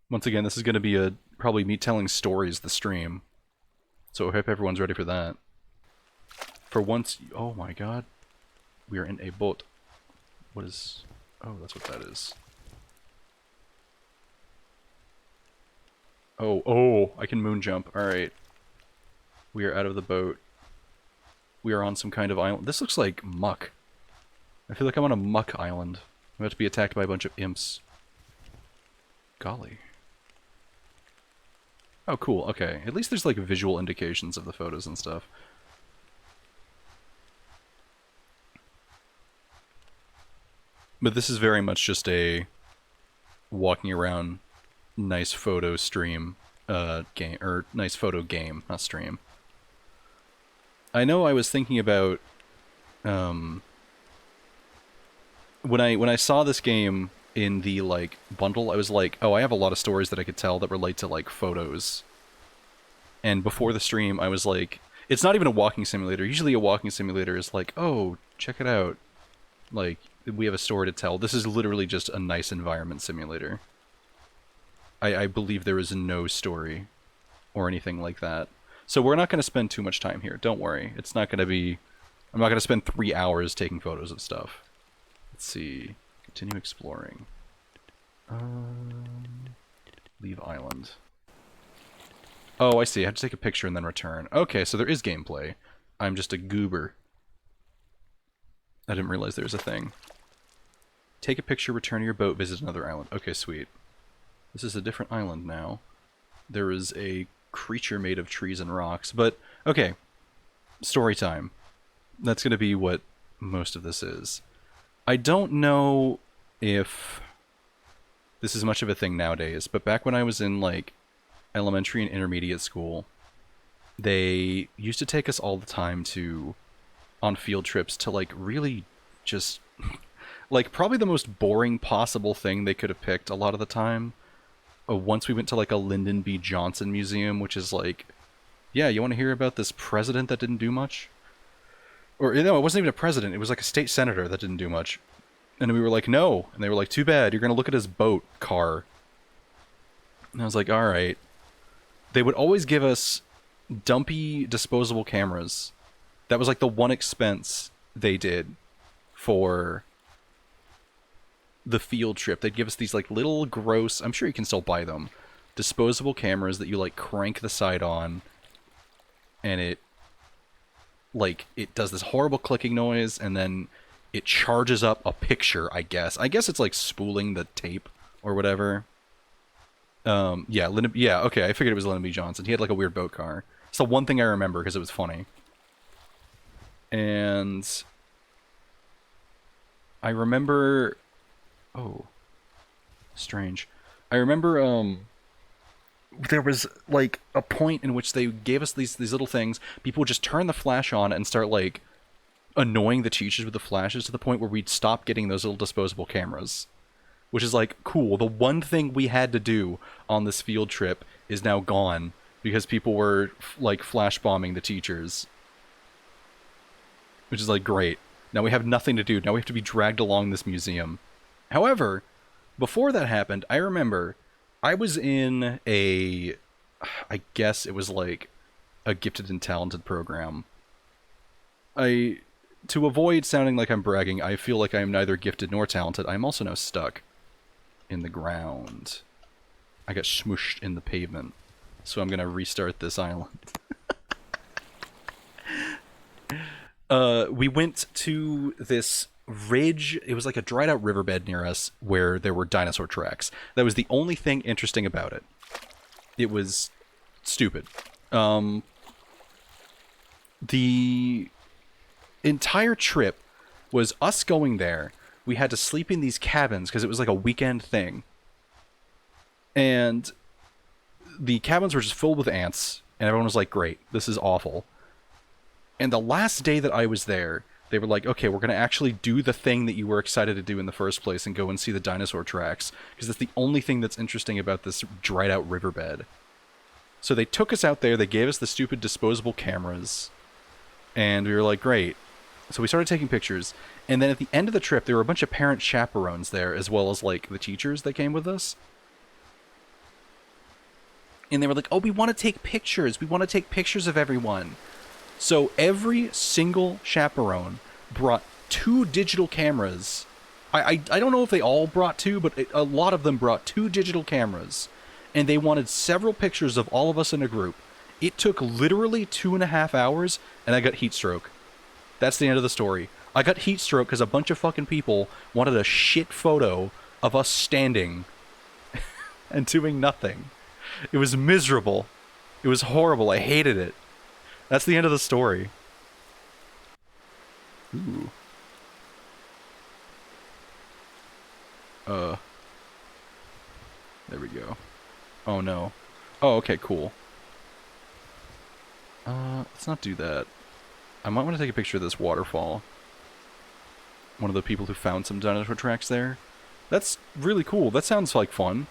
Once again, this is going to be probably me telling stories the stream. So I hope everyone's ready for that. For once... Oh my god. We are in a boat. What is... Oh, that's what that is. Oh, I can moon jump. Alright. We are out of the boat. We are on some kind of island. This looks like muck. I feel like I'm on a muck island. I'm about to be attacked by a bunch of imps. Golly. Oh, cool. Okay. At least there's like visual indications of the photos and stuff. But this is very much just a walking around nice photo stream game, or nice photo game, not stream. I know I was thinking about when I saw this game in the like bundle, I was like, oh, I have a lot of stories that I could tell that relate to like photos. And before the stream, I was like, it's not even a walking simulator. Usually a walking simulator is like, oh, check it out. Like, we have a story to tell. This is literally just a nice environment simulator. I believe there is no story or anything like that. So we're not going to spend too much time here. Don't worry. It's not going to be... I'm not going to spend 3 hours taking photos of stuff. Let's see. Continue exploring. Leave island. Oh, I see. I have to take a picture and then return. Okay, so there is gameplay. I'm just a goober. I didn't realize there was a thing. Take a picture, return to your boat, visit another island. Okay, sweet. This is a different island now. There is a creature made of trees and rocks, but okay. Story time. That's going to be what most of this is. I don't know if this is much of a thing nowadays, but back when I was in like elementary and intermediate school, they used to take us all the time on field trips to like really just like probably the most boring possible thing they could have picked a lot of the time. Once we went to like a Lyndon B. Johnson museum, which is like, yeah, you want to hear about this president that didn't do much? Or no, it wasn't even a president, it was like a state senator that didn't do much. And we were like, no. And they were like, too bad, you're going to look at his boat car. And I was like, alright. They would always give us dumpy disposable cameras. That was like the one expense they did for the field trip. They'd give us these like little gross, I'm sure you can still buy them, disposable cameras that you like crank the side on, and it does this horrible clicking noise, and then it charges up a picture, I guess. I guess it's like spooling the tape or whatever. Yeah, okay, I figured it was Lyndon B. Johnson. He had like a weird boat car. It's the one thing I remember because it was funny. And I remember... Oh, strange. I remember, there was, like, a point in which they gave us these little things. People would just turn the flash on and start, like, annoying the teachers with the flashes to the point where we'd stop getting those little disposable cameras. Which is like, cool, the one thing we had to do on this field trip is now gone because people were, like, flash bombing the teachers. Which is like, great. Now we have nothing to do. Now we have to be dragged along this museum. However, before that happened, I remember I was in I guess it was like a gifted and talented program. To avoid sounding like I'm bragging, I feel like I am neither gifted nor talented. I am also now stuck in the ground. I got smooshed in the pavement. So I'm gonna restart this island. We went to this ridge. It was like a dried out riverbed near us where there were dinosaur tracks. That was the only thing interesting about it. It was stupid. The entire trip was us going there. We had to sleep in these cabins because it was like a weekend thing. And the cabins were just filled with ants, and everyone was like, great, this is awful. And the last day that I was there, they were like, okay, we're going to actually do the thing that you were excited to do in the first place and go and see the dinosaur tracks, because that's the only thing that's interesting about this dried out riverbed. So they took us out there, they gave us the stupid disposable cameras, and we were like, great. So we started taking pictures, and then at the end of the trip, there were a bunch of parent chaperones there, as well as, like, the teachers that came with us. And they were like, oh, we want to take pictures. We want to take pictures of everyone. So every single chaperone brought 2 digital cameras. I don't know if they all brought 2, but a lot of them brought 2 digital cameras. And they wanted several pictures of all of us in a group. It took literally 2.5 hours, and I got heat stroke. That's the end of the story. I got heat stroke because a bunch of fucking people wanted a shit photo of us standing and doing nothing. It was miserable. It was horrible. I hated it. That's the end of the story. Ooh. There we go. Oh no. Oh, okay, cool. Let's not do that. I might want to take a picture of this waterfall. One of the people who found some dinosaur tracks there. That's really cool. That sounds like fun.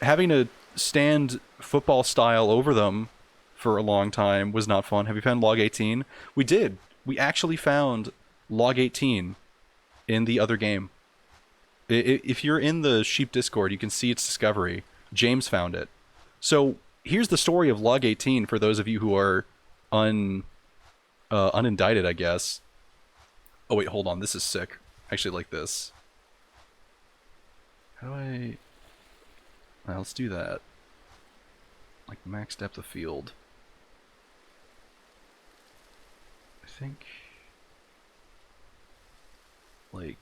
Having to stand football style over them for a long time was not fun. Have you found log 18? We did. We actually found log 18 in the other game. If you're in the sheep Discord, you can see its discovery. James found it. So here's the story of log 18 for those of you who are unindicted, I guess. Oh wait, hold on. This is sick. I actually like this. How do I... Well, let's do that. Like max depth of field. I think... Like...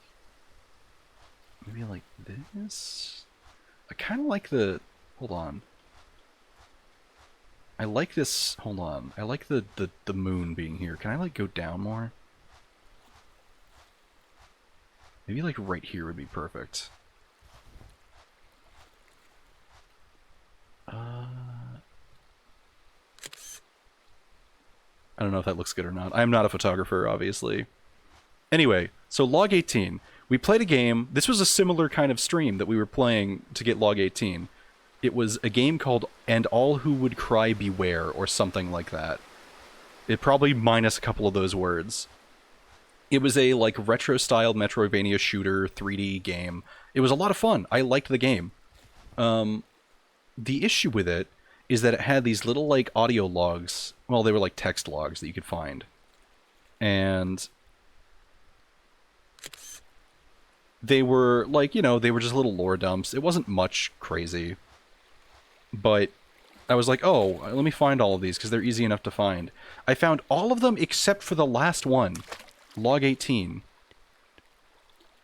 Maybe like this? I kind of like the... Hold on. I like this... Hold on. I like the moon being here. Can I like go down more? Maybe like right here would be perfect. I don't know if that looks good or not. I'm not a photographer, obviously. Anyway, so log 18. We played a game. This was a similar kind of stream that we were playing to get log 18. It was a game called And All Who Would Cry Beware, or something like that. It probably minus a couple of those words. It was a like retro-style Metroidvania shooter 3D game. It was a lot of fun. I liked the game. The issue with it is that it had these little like audio logs. Well, they were like text logs that you could find. And they were like, you know, they were just little lore dumps. It wasn't much crazy. But I was like, oh, let me find all of these because they're easy enough to find. I found all of them except for the last one. Log 18.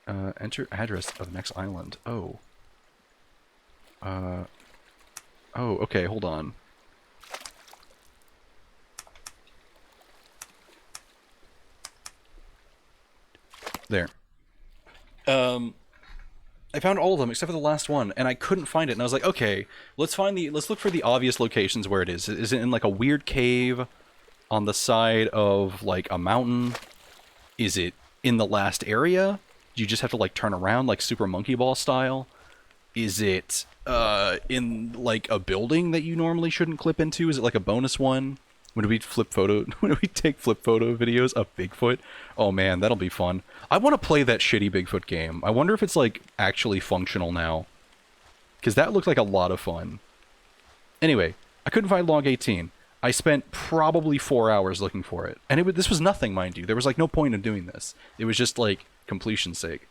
Enter address of next island. Oh. Oh, okay, hold on. There. Um, I found all of them except for the last one, and I couldn't find it. And I was like, okay, let's look for the obvious locations where it is. Is it in like a weird cave on the side of like a mountain? Is it in the last area? Do you just have to like turn around like Super Monkey Ball style? Is it in like a building that you normally shouldn't clip into? Is it like a bonus one? When we when we take flip photo videos of Bigfoot? Oh man, that'll be fun. I want to play that shitty Bigfoot game. I wonder if it's like actually functional now. Because that looked like a lot of fun. Anyway, I couldn't find log 18. I spent probably 4 hours looking for it. And this was nothing, mind you. There was like no point in doing this. It was just like completion's sake.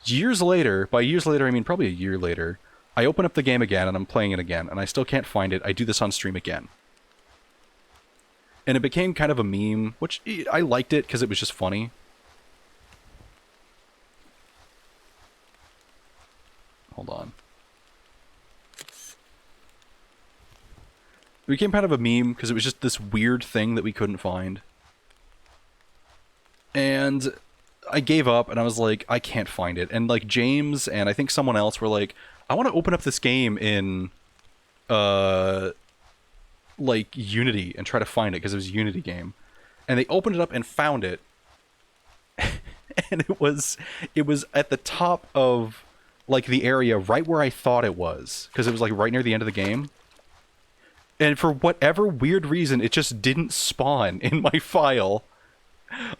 Years later, by years later I mean probably a year later, I open up the game again and I'm playing it again, and I still can't find it. I do this on stream again. And it became kind of a meme, which I liked it because it was just funny. Hold on. It became kind of a meme because it was just this weird thing that we couldn't find. And I gave up and I was like, I can't find it. And like James and I think someone else were like, I want to open up this game in like Unity and try to find it because it was a Unity game. And they opened it up and found it. And it was at the top of like the area right where I thought it was, because it was like right near the end of the game. And for whatever weird reason, it just didn't spawn in my file.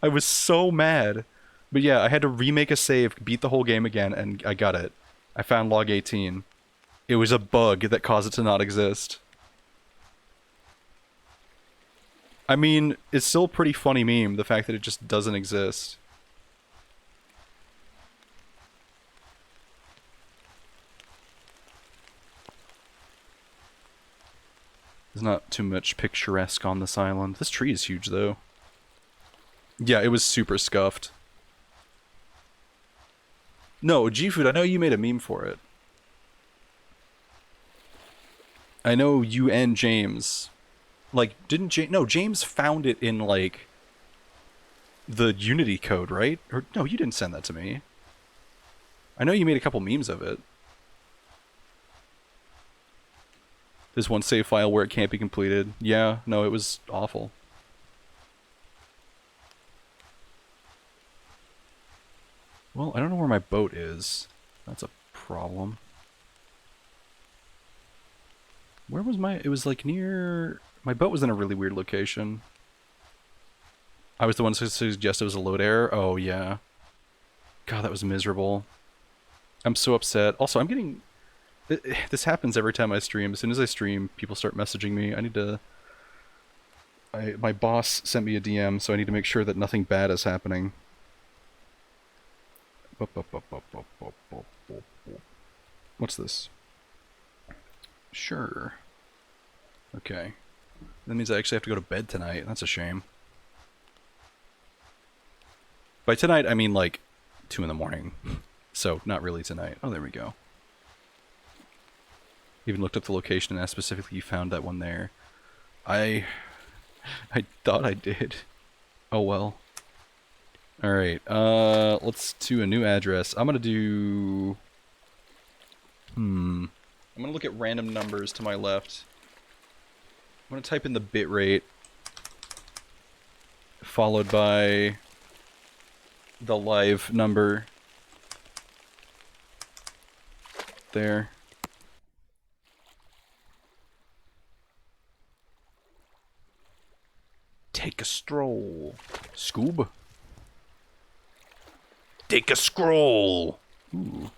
I was so mad. But yeah, I had to remake a save, beat the whole game again, and I got it. I found log 18. It was a bug that caused it to not exist. I mean, it's still a pretty funny meme, the fact that it just doesn't exist. There's not too much picturesque on this island. This tree is huge, though. Yeah, it was super scuffed. No, G-Food, I know you made a meme for it. I know you and James... Like, didn't James... No, James found it in, like... the Unity code, right? Or, no, you didn't send that to me. I know you made a couple memes of it. There's one save file where it can't be completed. Yeah, no, it was awful. Well, I don't know where my boat is. That's a problem. Where was my... It was like near... My boat was in a really weird location. I was the one who suggested it was a load error? Oh, yeah. God, that was miserable. I'm so upset. Also, I'm getting... This happens every time I stream. As soon as I stream, people start messaging me. I need to... My boss sent me a DM, so I need to make sure that nothing bad is happening. What's this? Sure. Okay. That means I actually have to go to bed tonight. That's a shame. By tonight, I mean like 2 in the morning. So, not really tonight. Oh, there we go. Even looked up the location and asked specifically you found that one there. I thought I did. Oh well. Alright, let's do a new address. I'm gonna do... I'm gonna look at random numbers to my left. I'm gonna type in the bitrate, followed by the live number. There. Take a stroll. Scoob. Take a scroll! Ooh.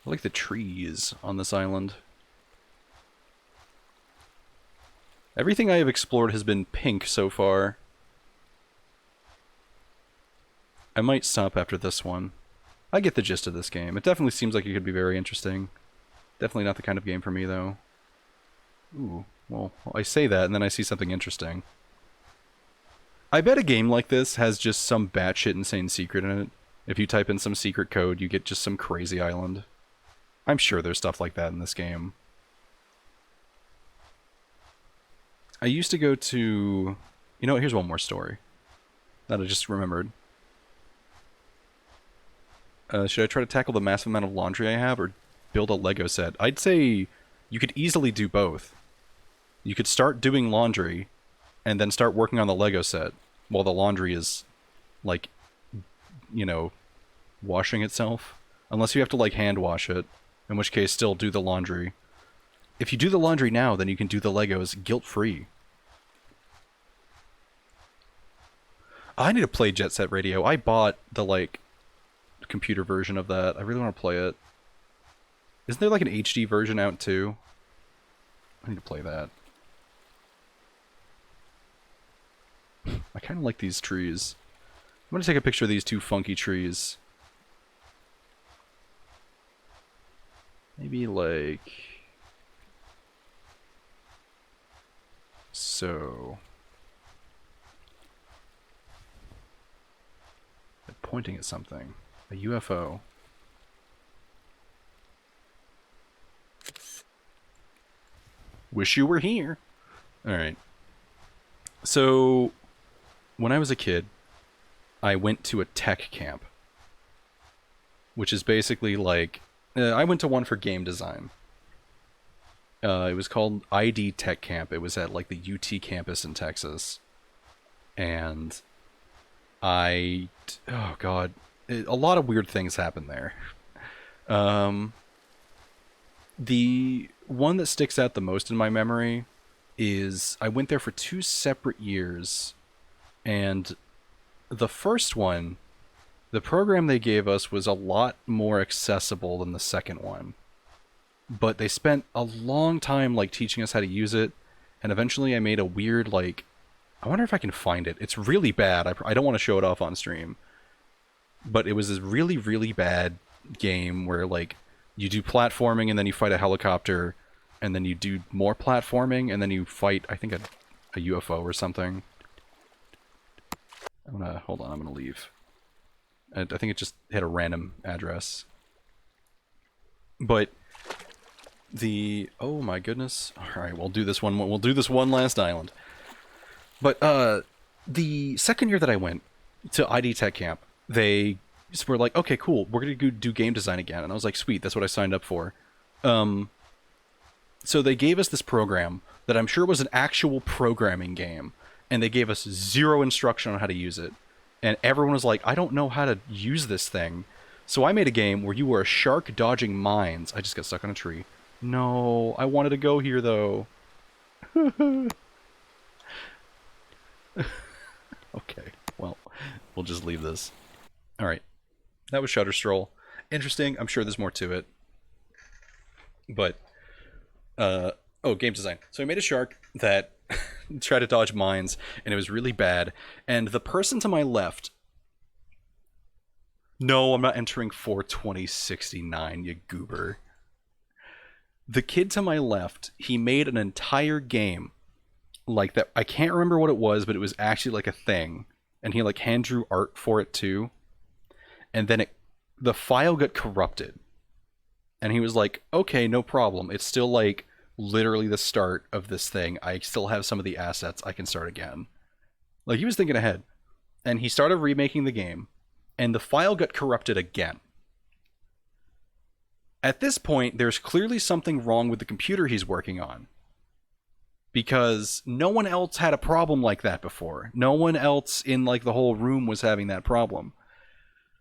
I like the trees on this island. Everything I have explored has been pink so far. I might stop after this one. I get the gist of this game. It definitely seems like it could be very interesting. Definitely not the kind of game for me, though. Ooh, well, I say that and then I see something interesting. I bet a game like this has just some batshit insane secret in it. If you type in some secret code, you get just some crazy island. I'm sure there's stuff like that in this game. I used to go to... You know what, here's one more story that I just remembered. Should I try to tackle the massive amount of laundry I have, or build a Lego set? I'd say you could easily do both. You could start doing laundry, and then start working on the Lego set, while the laundry is, like, you know, washing itself. Unless you have to, like, hand wash it, in which case still do the laundry. If you do the laundry now, then you can do the Legos guilt-free. I need to play Jet Set Radio. I bought the, like, computer version of that. I really want to play it. Isn't there, like, an HD version out, too? I need to play that. I kind of like these trees. I'm going to take a picture of these two funky trees. Maybe, like... so... they're pointing at something. A UFO. Wish you were here. Alright. So, when I was a kid, I went to a tech camp. Which is basically like... I went to one for game design. It was called ID Tech Camp. It was at, like, the UT campus in Texas. And... oh god, a lot of weird things happened there. The one that sticks out the most in my memory is I went there for 2 separate years, and the first one, the program they gave us was a lot more accessible than the second one. But they spent a long time, like, teaching us how to use it, and eventually I made a weird, like, I wonder if I can find it. It's really bad. I don't want to show it off on stream. But it was this really, really bad game where, like, you do platforming and then you fight a helicopter, and then you do more platforming and then you fight, I think, a UFO or something. Hold on, I'm gonna leave. I think it just hit a random address. But oh my goodness. Alright, we'll do this one last island. But, the second year that I went to ID Tech Camp, they just were like, okay, cool, we're gonna go do game design again. And I was like, sweet, that's what I signed up for. So they gave us this program that I'm sure was an actual programming game, and they gave us zero instruction on how to use it. And everyone was like, I don't know how to use this thing. So I made a game where you were a shark dodging mines. I just got stuck on a tree. No, I wanted to go here, though. Okay, well, we'll just leave this. Alright, that was Stroll. Interesting, I'm sure there's more to it. But, oh, game design. So I made a shark that tried to dodge mines, and it was really bad. And the person to my left... No, I'm not entering 42069, you goober. The kid to my left, he made an entire game like that. I can't remember what it was, but it was actually like a thing, and he like hand drew art for it too. And then the file got corrupted, and he was like, okay, no problem, it's still like literally the start of this thing, I still have some of the assets, I can start again. Like, he was thinking ahead. And he started remaking the game, and the file got corrupted again. At this point, there's clearly something wrong with the computer he's working on, because no one else had a problem like that before. No one else in like the whole room was having that problem.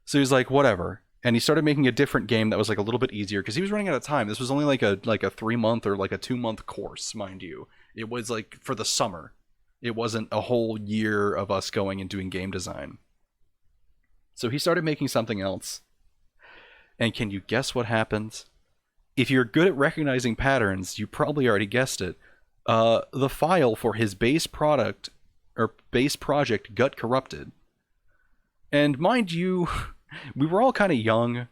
So he's like, whatever. And he started making a different game that was like a little bit easier, because he was running out of time. This was only like a 3-month or like a 2-month course, mind you. It was like for the summer. It wasn't a whole year of us going and doing game design. So he started making something else. And can you guess what happened? If you're good at recognizing patterns, you probably already guessed it. The file for his base product, or base project, got corrupted. And mind you, we were all kind of young,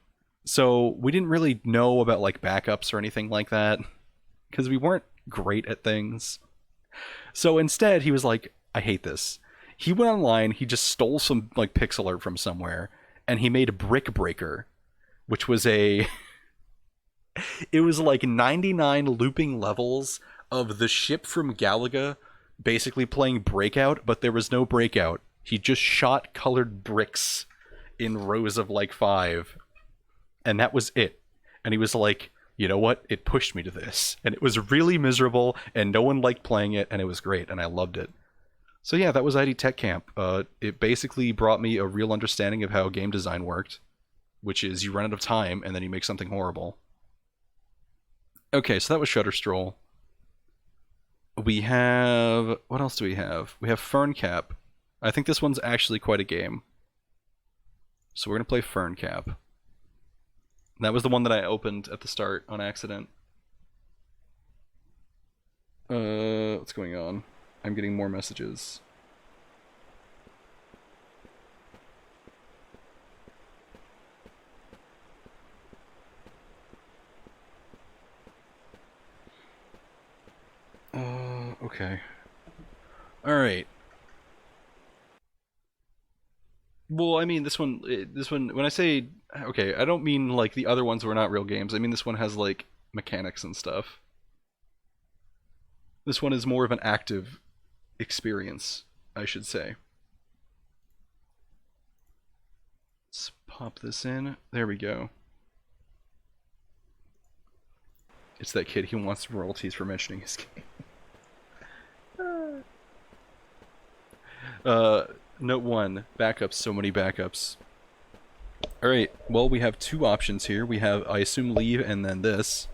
so we didn't really know about like backups or anything like that, because we weren't great at things. So instead, he was like, I hate this. He went online, he just stole some like pixel art from somewhere, and he made a Brick Breaker, which was it was like 99 looping levels of the ship from Galaga basically playing Breakout, but there was no Breakout. He just shot colored bricks in rows of like 5. and that was it. And he was like, you know what? It pushed me to this. And it was really miserable, and no one liked playing it, and it was great, and I loved it. So yeah, that was ID Tech Camp. It basically brought me a real understanding of how game design worked, which is you run out of time, and then you make something horrible. Okay, so that was Shutter Stroll. We have... what else do we have? We have FurnCap. I think this one's actually quite a game. So we're going to play FurnCap. That was the one that I opened at the start on accident. What's going on? I'm getting more messages. Okay. Alright. Well, I mean, this one, when I say, okay, I don't mean like the other ones were not real games. I mean, this one has like mechanics and stuff. This one is more of an active experience, I should say. Let's pop this in. There we go. It's that kid, he wants royalties for mentioning his game. Note 1, backups, so many backups. Alright, well, we have two options here. We have, I assume, Lieve and then this.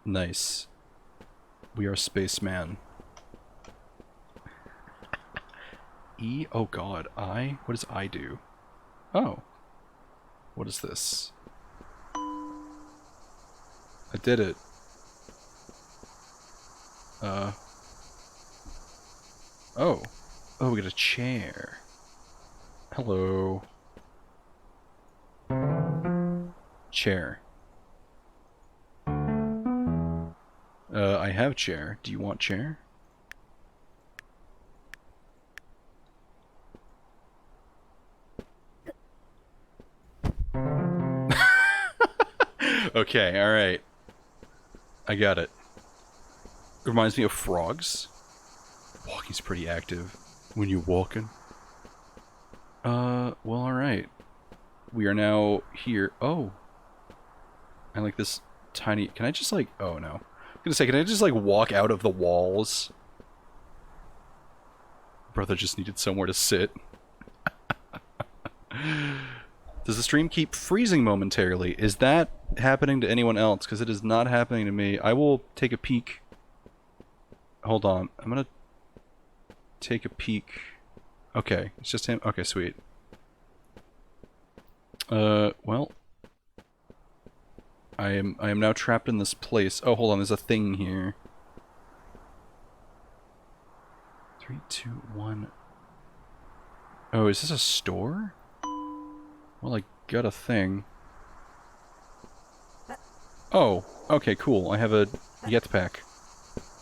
Nice. We are spaceman. E? Oh god, I? What does I do? Oh. What is this? I did it. Oh. Oh, we got a chair. Hello. Chair. I have chair. Do you want chair? Okay, alright. I got it. It reminds me of frogs. Walking's pretty active. When you're walking. Well, alright. We are now here. Oh. I like this tiny... Can I just, like... Oh, no. I'm gonna say, can I just, like, walk out of the walls? Brother just needed somewhere to sit. Does the stream keep freezing momentarily? Is that happening to anyone else? Because it is not happening to me. I will take a peek. Hold on. I'm gonna take a peek. Okay, it's just him. Okay, sweet. Well. I am now trapped in this place. Oh, hold on, there's a thing here. 3, 2, 1. Oh, is this a store? Well, I got a thing. Oh, okay, cool. I have a jetpack.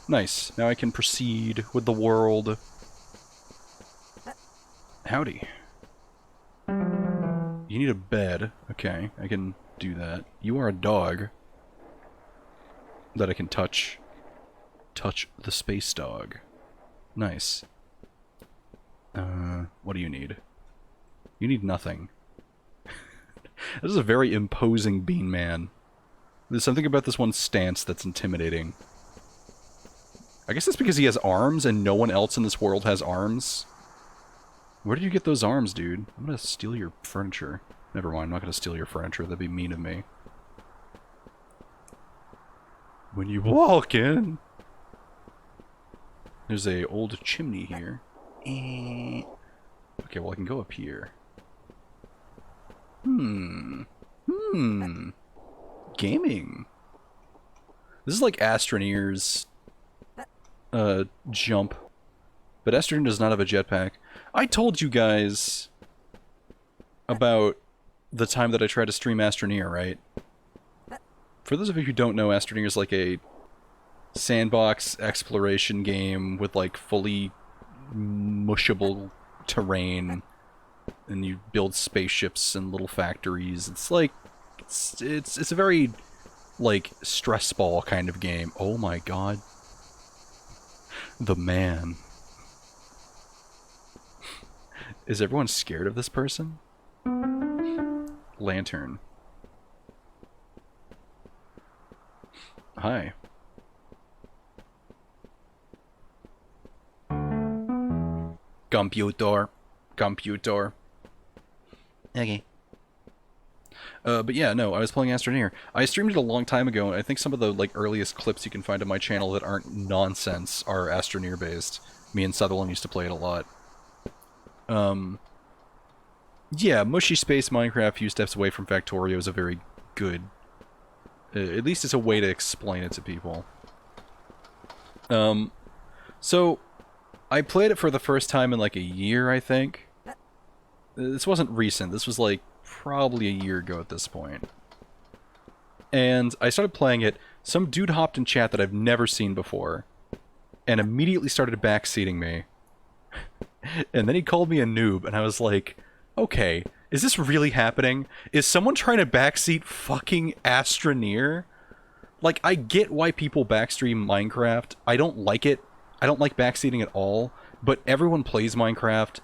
Nice. Now I can proceed with the world. Howdy. You need a bed. Okay, I can do that. You are a dog that I can touch. Touch the space dog. Nice. What do you need? You need nothing. This is a very imposing bean man. There's something about this one's stance that's intimidating. I guess that's because he has arms and no one else in this world has arms. Where did you get those arms, dude? I'm gonna steal your furniture. Never mind, I'm not gonna steal your furniture. That'd be mean of me. When you walk in... There's a old chimney here. Okay, well I can go up here. Gaming. This is like Astroneer's jump. But Astroneer does not have a jetpack. I told you guys about the time that I tried to stream Astroneer, right? For those of you who don't know, Astroneer is like a sandbox exploration game with like fully mushable terrain, and you build spaceships and little factories. It's like it's a very like stress ball kind of game. Oh my god. The man. Is everyone scared of this person? Lantern. Hi. Computer. Computer. Okay. But yeah, no, I was playing Astroneer. I streamed it a long time ago, and I think some of the like earliest clips you can find on my channel that aren't nonsense are Astroneer based. Me and Sutherland used to play it a lot. Yeah, mushy space Minecraft, few steps away from Factorio is a very good... at least it's a way to explain it to people. So, I played it for the first time in like a year, I think. This wasn't recent, this was like probably a year ago at this point. And I started playing it, some dude hopped in chat that I've never seen before, and immediately started backseating me. And then he called me a noob, and I was like, okay, is this really happening? Is someone trying to backseat fucking Astroneer? Like, I get why people backstream Minecraft. I don't like it. I don't like backseating at all, but everyone plays Minecraft.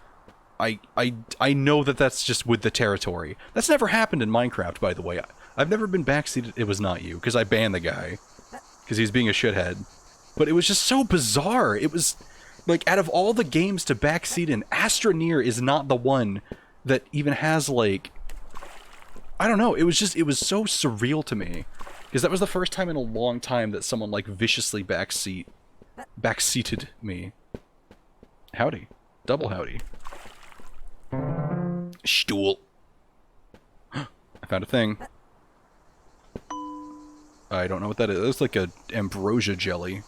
I know that that's just with the territory. That's never happened in Minecraft, by the way. I've never been backseated. It was not you, because I banned the guy. Because he's being a shithead. But it was just so bizarre. It was... like, out of all the games to backseat in, Astroneer is not the one that even has, like... I don't know, it was so surreal to me. Because that was the first time in a long time that someone, like, viciously backseated me. Howdy. Double howdy. Stool. I found a thing. I don't know what that is. It looks like a ambrosia jelly.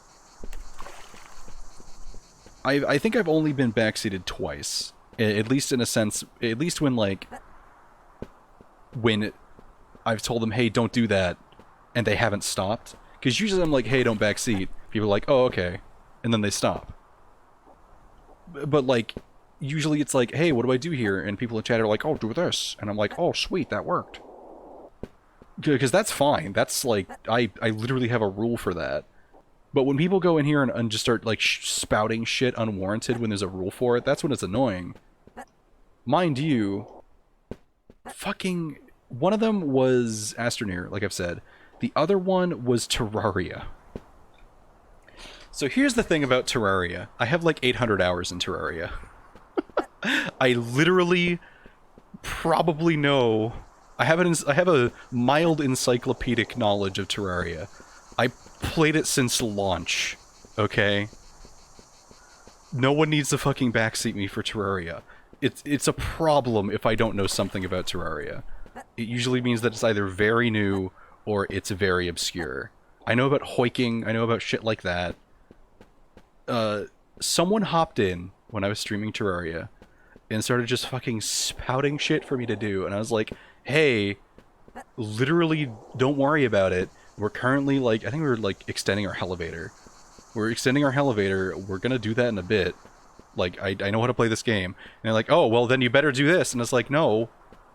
I think I've only been backseated twice. At least in a sense, at least when, like, when I've told them, hey, don't do that, and they haven't stopped. Because usually I'm like, hey, don't backseat. People are like, oh, okay. And then they stop. But, like, usually it's like, hey, what do I do here? And people in chat are like, oh, do this. And I'm like, oh, sweet, that worked. Because that's fine. That's, like, I literally have a rule for that. But when people go in here and just start, like, spouting shit unwarranted when there's a rule for it, that's when it's annoying. Mind you, fucking... one of them was Astroneer, like I've said. The other one was Terraria. So here's the thing about Terraria. I have, like, 800 hours in Terraria. I literally probably know... I have a mild encyclopedic knowledge of Terraria. I played it since launch, okay? No one needs to fucking backseat me for Terraria. It's a problem if I don't know something about Terraria. It usually means that it's either very new or it's very obscure. I know about hoiking, I know about shit like that. Someone hopped in when I was streaming Terraria and started just fucking spouting shit for me to do, and I was like, hey, literally don't worry about it. We're currently, like, I think we were, like, extending our elevator. We're extending our elevator. We're gonna do that in a bit. Like, I know how to play this game. And they're like, oh, well, then you better do this. And it's like, no,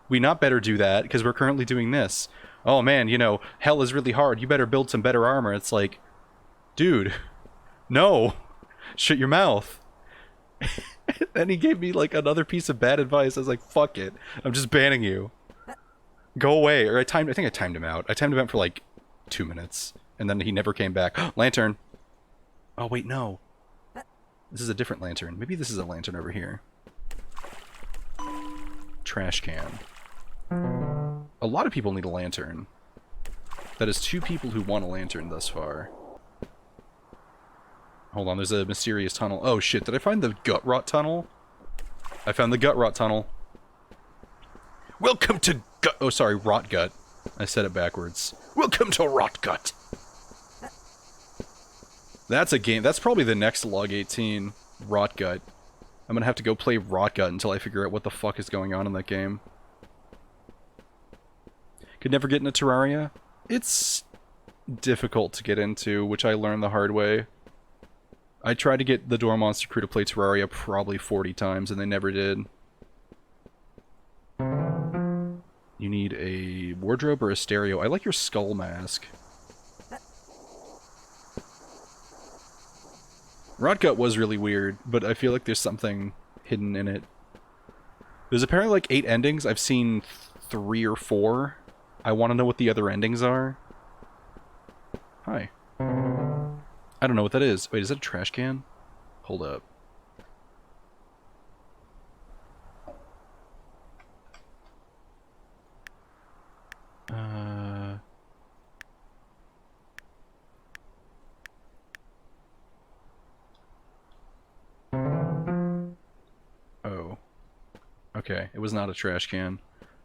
we not better do that, because we're currently doing this. Oh, man, you know, hell is really hard. You better build some better armor. It's like, dude, no. Shut your mouth. Then he gave me, like, another piece of bad advice. I was like, fuck it. I'm just banning you. Go away. Or I think I timed him out. I timed him out for, like, 2 minutes, and then he never came back. Lantern! Oh, wait, no. This is a different lantern. Maybe this is a lantern over here. Trash can. A lot of people need a lantern. That is 2 people who want a lantern thus far. Hold on, there's a mysterious tunnel. Oh, shit, did I find the gut rot tunnel? I found the gut rot tunnel. Welcome to gut... oh, sorry, rot gut. I said it backwards. Welcome to Rot Gut. That's a game. That's probably the next Log 18. Rot Gut. I'm gonna have to go play Rot Gut until I figure out what the fuck is going on in that game. Could never get into Terraria. It's difficult to get into, which I learned the hard way. I tried to get the Door Monster crew to play Terraria probably 40 times, and they never did. You need a wardrobe or a stereo. I like your skull mask. Rotgut was really weird, but I feel like there's something hidden in it. There's apparently like 8 endings. I've seen 3 or 4. I want to know what the other endings are. Hi. I don't know what that is. Wait, is that a trash can? Hold up. Oh. Okay, it was not a trash can.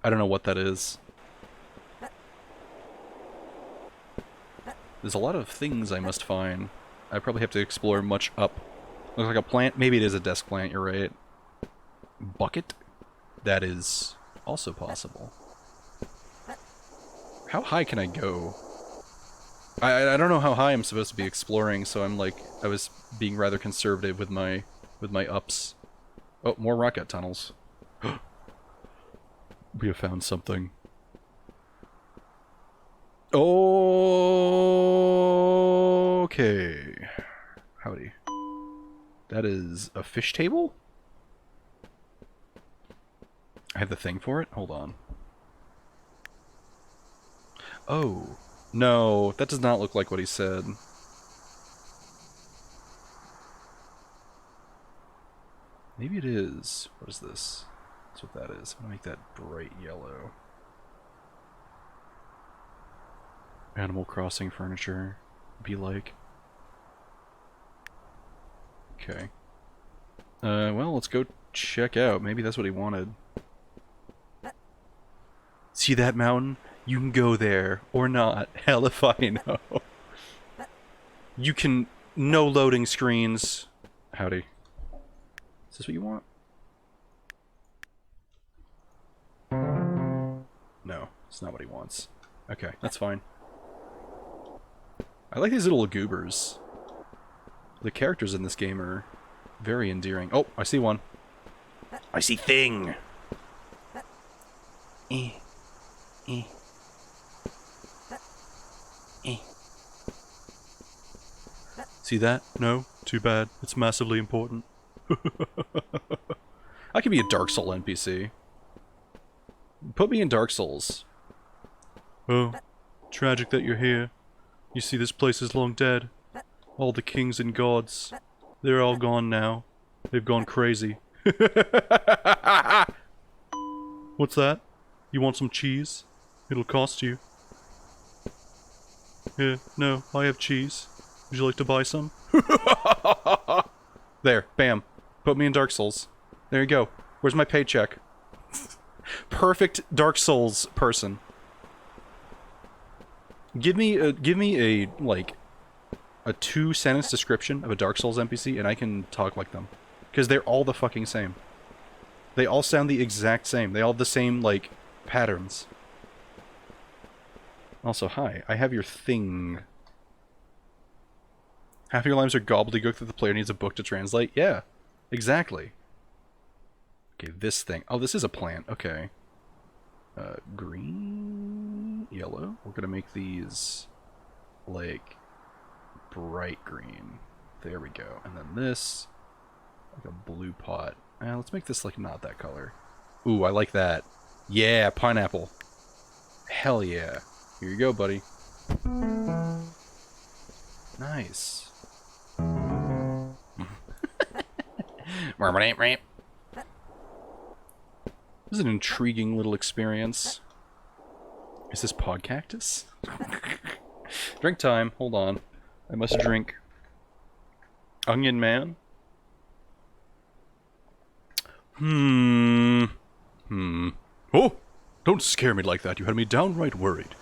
I don't know what that is. There's a lot of things I must find. I probably have to explore much up. Looks like a plant. Maybe it is a desk plant, you're right. Bucket? That is also possible. How high can I go? I don't know how high I'm supposed to be exploring, so I'm like, I was being rather conservative with my ups. Oh, more rocket tunnels. We have found something. Okay. Howdy. That is a fish table? I have the thing for it? Hold on. Oh. No, that does not look like what he said. Maybe it is. What is this? That's what that is. I'm gonna make that bright yellow. Animal Crossing furniture. Be like. Okay. Well, let's go check out. Maybe that's what he wanted. See that mountain? You can go there, or not. Hell if I know. You can... No loading screens. Howdy. Is this what you want? No, it's not what he wants. Okay, that's fine. I like these little goobers. The characters in this game are very endearing. Oh, I see one. I see thing! Eh. Eh. Eh. See that? No? Too bad. It's massively important. I could be a Dark Soul NPC. Put me in Dark Souls. Oh, tragic that you're here. You see, this place is long dead. All the kings and gods. They're all gone now. They've gone crazy. What's that? You want some cheese? It'll cost you. Yeah, no, I have cheese. Would you like to buy some? There, bam. Put me in Dark Souls. There you go. Where's my paycheck? Perfect Dark Souls person. Give me a like a 2-sentence description of a Dark Souls NPC and I can talk like them. Because they're all the fucking same. They all sound the exact same. They all have the same, like, patterns. Also, hi, I have your thing. Half your lines are gobbledygook that the player needs a book to translate? Yeah, exactly. Okay, this thing. Oh, this is a plant. Okay. Green? Yellow? We're gonna make these, like, bright green. There we go. And then this, like a blue pot. Let's make this, like, not that color. Ooh, I like that. Yeah, pineapple. Hell yeah. Here you go, buddy. Nice. This is an intriguing little experience. Is this pod cactus? Drink time. Hold on. I must drink. Onion man? Oh! Don't scare me like that. You had me downright worried.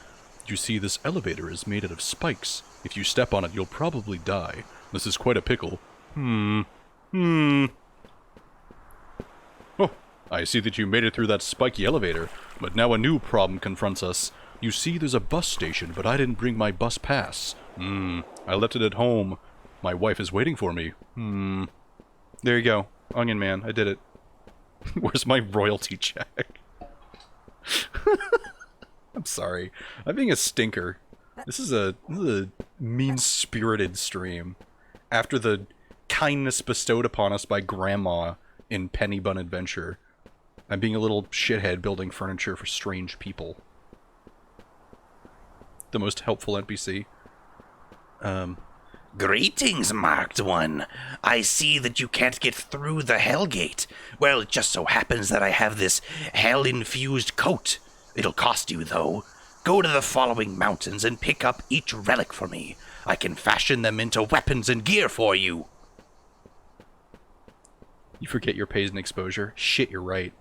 You see, this elevator is made out of spikes. If you step on it, you'll probably die. This is quite a pickle. Oh, I see that you made it through that spiky elevator, but now a new problem confronts us. You see, there's a bus station, but I didn't bring my bus pass. I left it at home. My wife is waiting for me. There you go. Onion Man, I did it. Where's my royalty check? I'm sorry. I'm being a stinker. This is a mean-spirited stream. After the kindness bestowed upon us by Grandma in Penny Bun Adventure. I'm being a little shithead building furniture for strange people. The most helpful NPC. Greetings, Marked One. I see that you can't get through the Hellgate. Well, it just so happens that I have this hell-infused coat. It'll cost you, though. Go to the following mountains and pick up each relic for me. I can fashion them into weapons and gear for you. You forget your pays and exposure? Shit, you're right.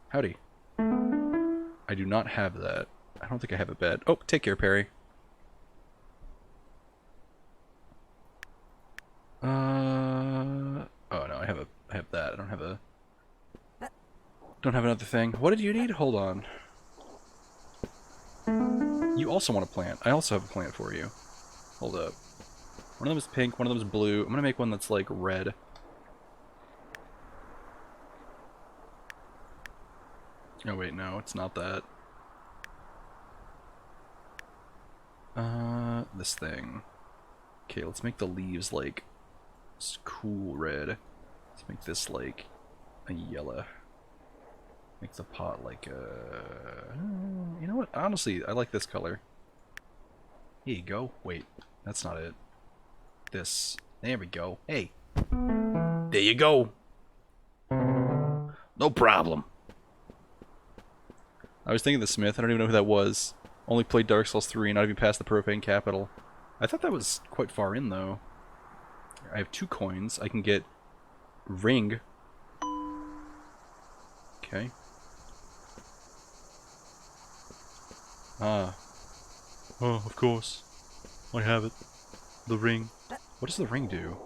Howdy. I do not have that. I don't think I have a bed. Oh, take care, Perry. Oh no, I have that. I don't have another thing. What did you need? Hold on. You also want a plant. I also have a plant for you. Hold up. One of them is pink, one of them is blue. I'm gonna make one that's like red. Oh wait, no, it's not that. This thing. Okay, let's make the leaves like cool red. Let's make this like a yellow. Make the pot like a... You know what? Honestly, I like this color. Here you go. Wait, that's not it. This. There we go. Hey. There you go. No problem. I was thinking the Smith. I don't even know who that was. Only played Dark Souls 3, not even past the Propane Capital. I thought that was quite far in, though. I have 2 coins. I can get ring. Okay. Ah. Oh, of course. I have it. The ring. What does the ring do?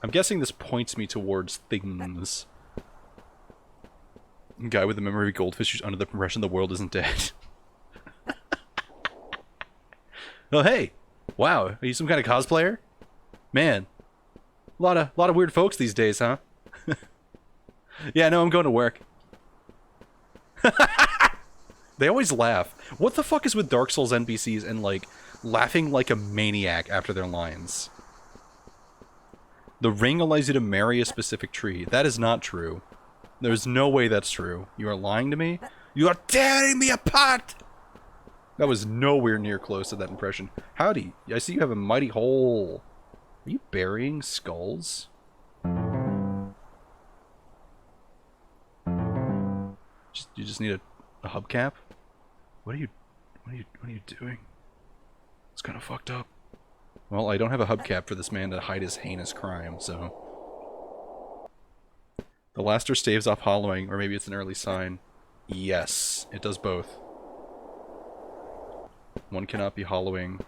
I'm guessing this points me towards things. Guy with the memory of a goldfish who's under the impression the world isn't dead. Oh, hey! Wow, are you some kind of cosplayer? Man. A lot of weird folks these days, huh? Yeah, no, I'm going to work. They always laugh. What the fuck is with Dark Souls NPCs and, like, laughing like a maniac after their lines? The ring allows you to marry a specific tree. That is not true. There's no way that's true. You are lying to me? You are tearing me apart! That was nowhere near close to that impression. Howdy. I see you have a mighty hole. Are you burying skulls? You just need a hubcap? What are you doing? It's kind of fucked up. Well, I don't have a hubcap for this man to hide his heinous crime, so... The Laster staves off hollowing, or maybe it's an early sign. Yes, it does both. One cannot be hollowing.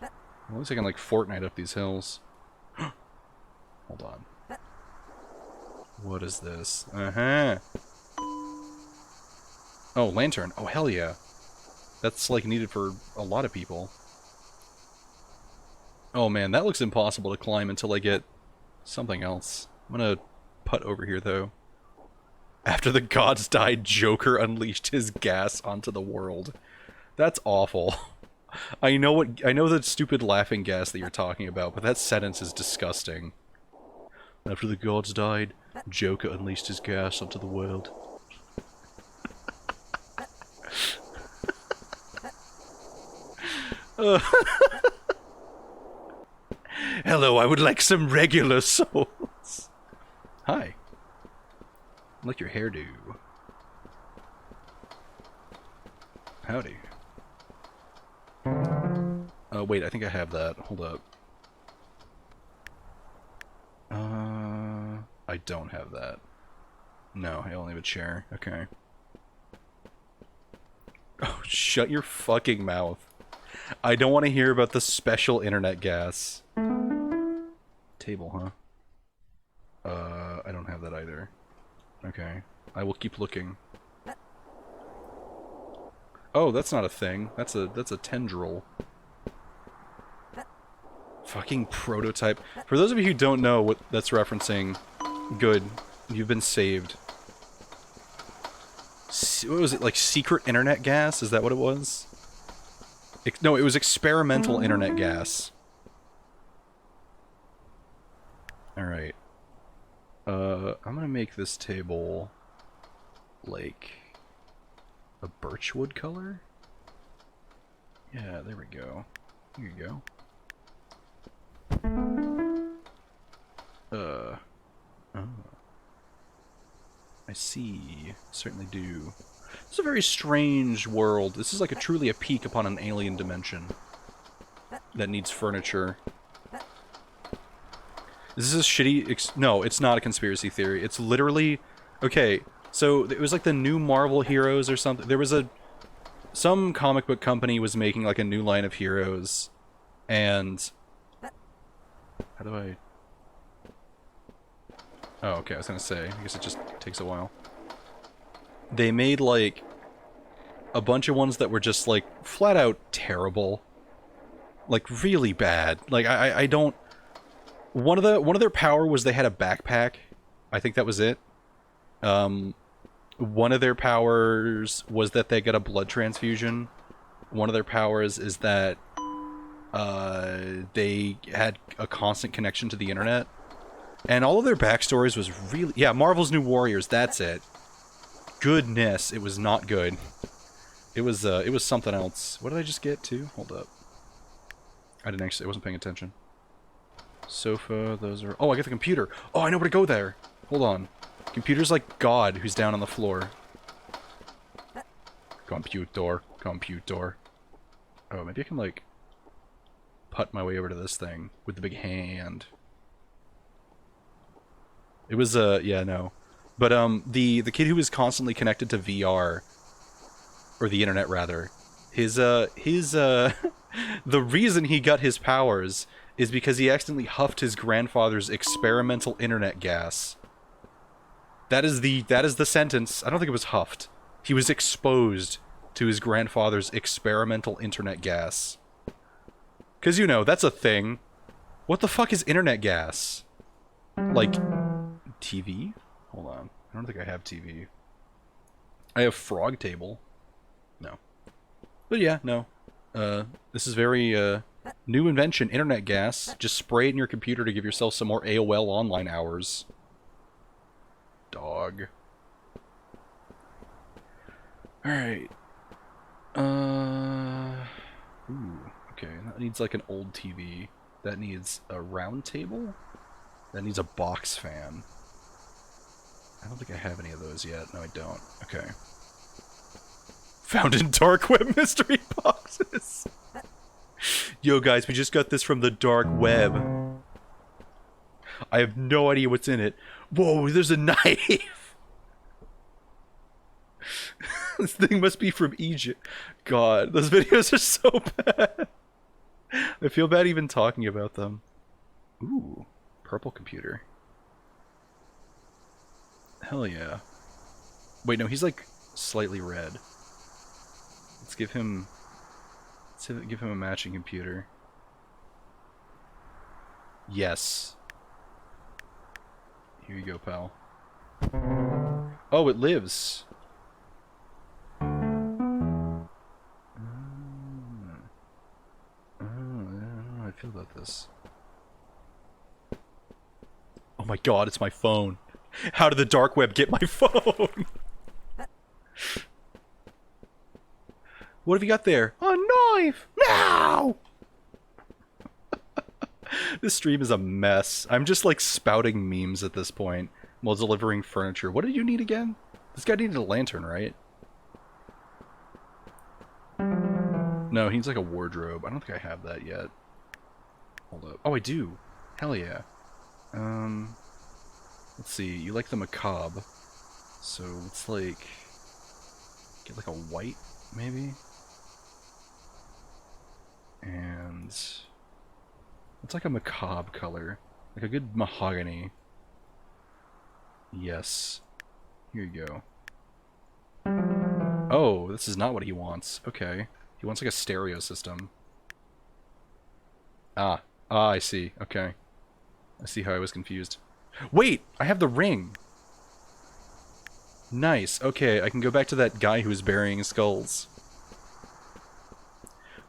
It looks like I can, like, Fortnite up these hills. Hold on. What is this? Uh-huh. Oh, lantern. Oh, hell yeah. That's, like, needed for a lot of people. Oh, man, that looks impossible to climb until I get something else. I'm gonna putt over here, though. After the gods died, Joker unleashed his gas onto the world. That's awful. I know the stupid laughing gas that you're talking about, but that sentence is disgusting. After the gods died, Joker unleashed his gas onto the world. Hello, I would like some regular souls. Hi. I like your hairdo. Howdy. Oh, wait, I think I have that. Hold up. I don't have that. No, I only have a chair. Okay. Oh, shut your fucking mouth. I don't want to hear about the special internet gas. Table, huh? I don't have that either. Okay. I will keep looking. Oh, that's not a thing. That's a tendril. Fucking prototype. For those of you who don't know what that's referencing, good. You've been saved. What was it, like secret internet gas? Is that what it was? No, it was experimental internet gas. Alright. I'm gonna make this table like a birchwood color. Yeah, there we go. Here you go. Oh. I see. Certainly do. This is a very strange world. This is like truly a peek upon an alien dimension that needs furniture. This is a shitty... No, it's not a conspiracy theory. It's literally... Okay, so it was like the new Marvel heroes or something. There was some comic book company was making like a new line of heroes, and... How do I... Oh, okay, I was gonna say, I guess it just takes a while. They made, like, a bunch of ones that were just, like, flat out terrible. Like, really bad. Like, I don't... One of their power was they had a backpack. I think that was it. One of their powers was that they got a blood transfusion. One of their powers is that, they had a constant connection to the internet. And all of their backstories was really... Yeah, Marvel's New Warriors, that's it. Goodness, it was not good. It was something else. What did I just get, too? Hold up. I wasn't paying attention. Sofa, those are... Oh, I get the computer! Oh, I know where to go there! Hold on. Computer's like God, who's down on the floor. Computer. Oh, maybe I can, like... putt my way over to this thing with the big hand. It was, yeah, no. But, the kid who was constantly connected to VR, or the internet, rather, the reason he got his powers is because he accidentally huffed his grandfather's experimental internet gas. That is the sentence. I don't think it was huffed. He was exposed to his grandfather's experimental internet gas. 'Cause, you know, that's a thing. What the fuck is internet gas? Like... TV? Hold on. I don't think I have TV. I have frog table. No. But yeah, no. This is very, new invention, internet gas. Just spray it in your computer to give yourself some more AOL online hours. Dog. Alright. Ooh, okay. That needs like an old TV. That needs a round table? That needs a box fan. I don't think I have any of those yet. No, I don't. Okay. Found in dark web mystery boxes. Yo, guys, we just got this from the dark web. I have no idea what's in it. Whoa, there's a knife. This thing must be from Egypt. God, those videos are so bad. I feel bad even talking about them. Ooh, purple computer. Hell yeah. Wait, no, he's like slightly red. Let's give him a matching computer. Yes. Here you go, pal. Oh, it lives. I don't know how I feel about this. Oh my god, it's my phone. How did the dark web get my phone? What have you got there? A knife! No! This stream is a mess. I'm just like spouting memes at this point while delivering furniture. What did you need again? This guy needed a lantern, right? No, he needs like a wardrobe. I don't think I have that yet. Hold up. Oh, I do. Hell yeah. Let's see. You like the macabre. So let's like... get like a white, maybe? And... it's like a macabre color. Like a good mahogany. Yes. Here you go. Oh, this is not what he wants. Okay. He wants like a stereo system. Ah. Ah, I see. Okay. I see how I was confused. Wait! I have the ring! Nice. Okay, I can go back to that guy who was burying skulls.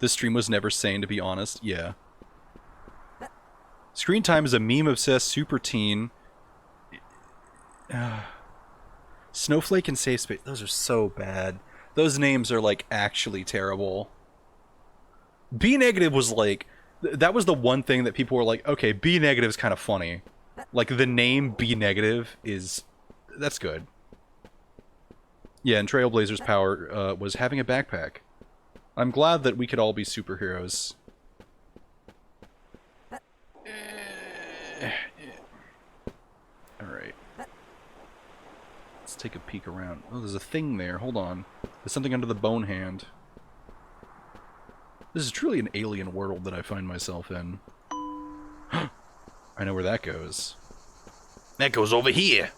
This stream was never sane, to be honest. Yeah. Screen time is a meme-obsessed super teen Snowflake and Safe Space. Those are so bad. Those names are like actually terrible. B negative was like that was the one thing that people were like, okay, B negative is kind of funny. Like the name B negative is that's good. Yeah, and Trailblazer's power was having a backpack. I'm glad that we could all be superheroes. Alright. Let's take a peek around. Oh, there's a thing there. Hold on. There's something under the bone hand. This is truly an alien world that I find myself in. I know where that goes. That goes over here.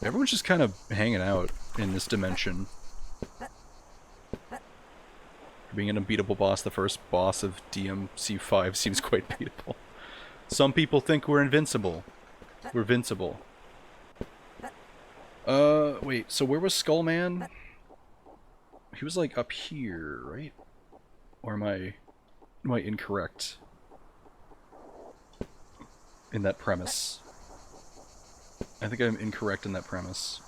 Everyone's just kind of hanging out in this dimension. Being an unbeatable boss, the first boss of DMC5 seems quite beatable. Some people think we're invincible. We're vincible. Wait, so where was Skullman? He was like up here, right? Or am I incorrect in that premise? I think I'm incorrect in that premise.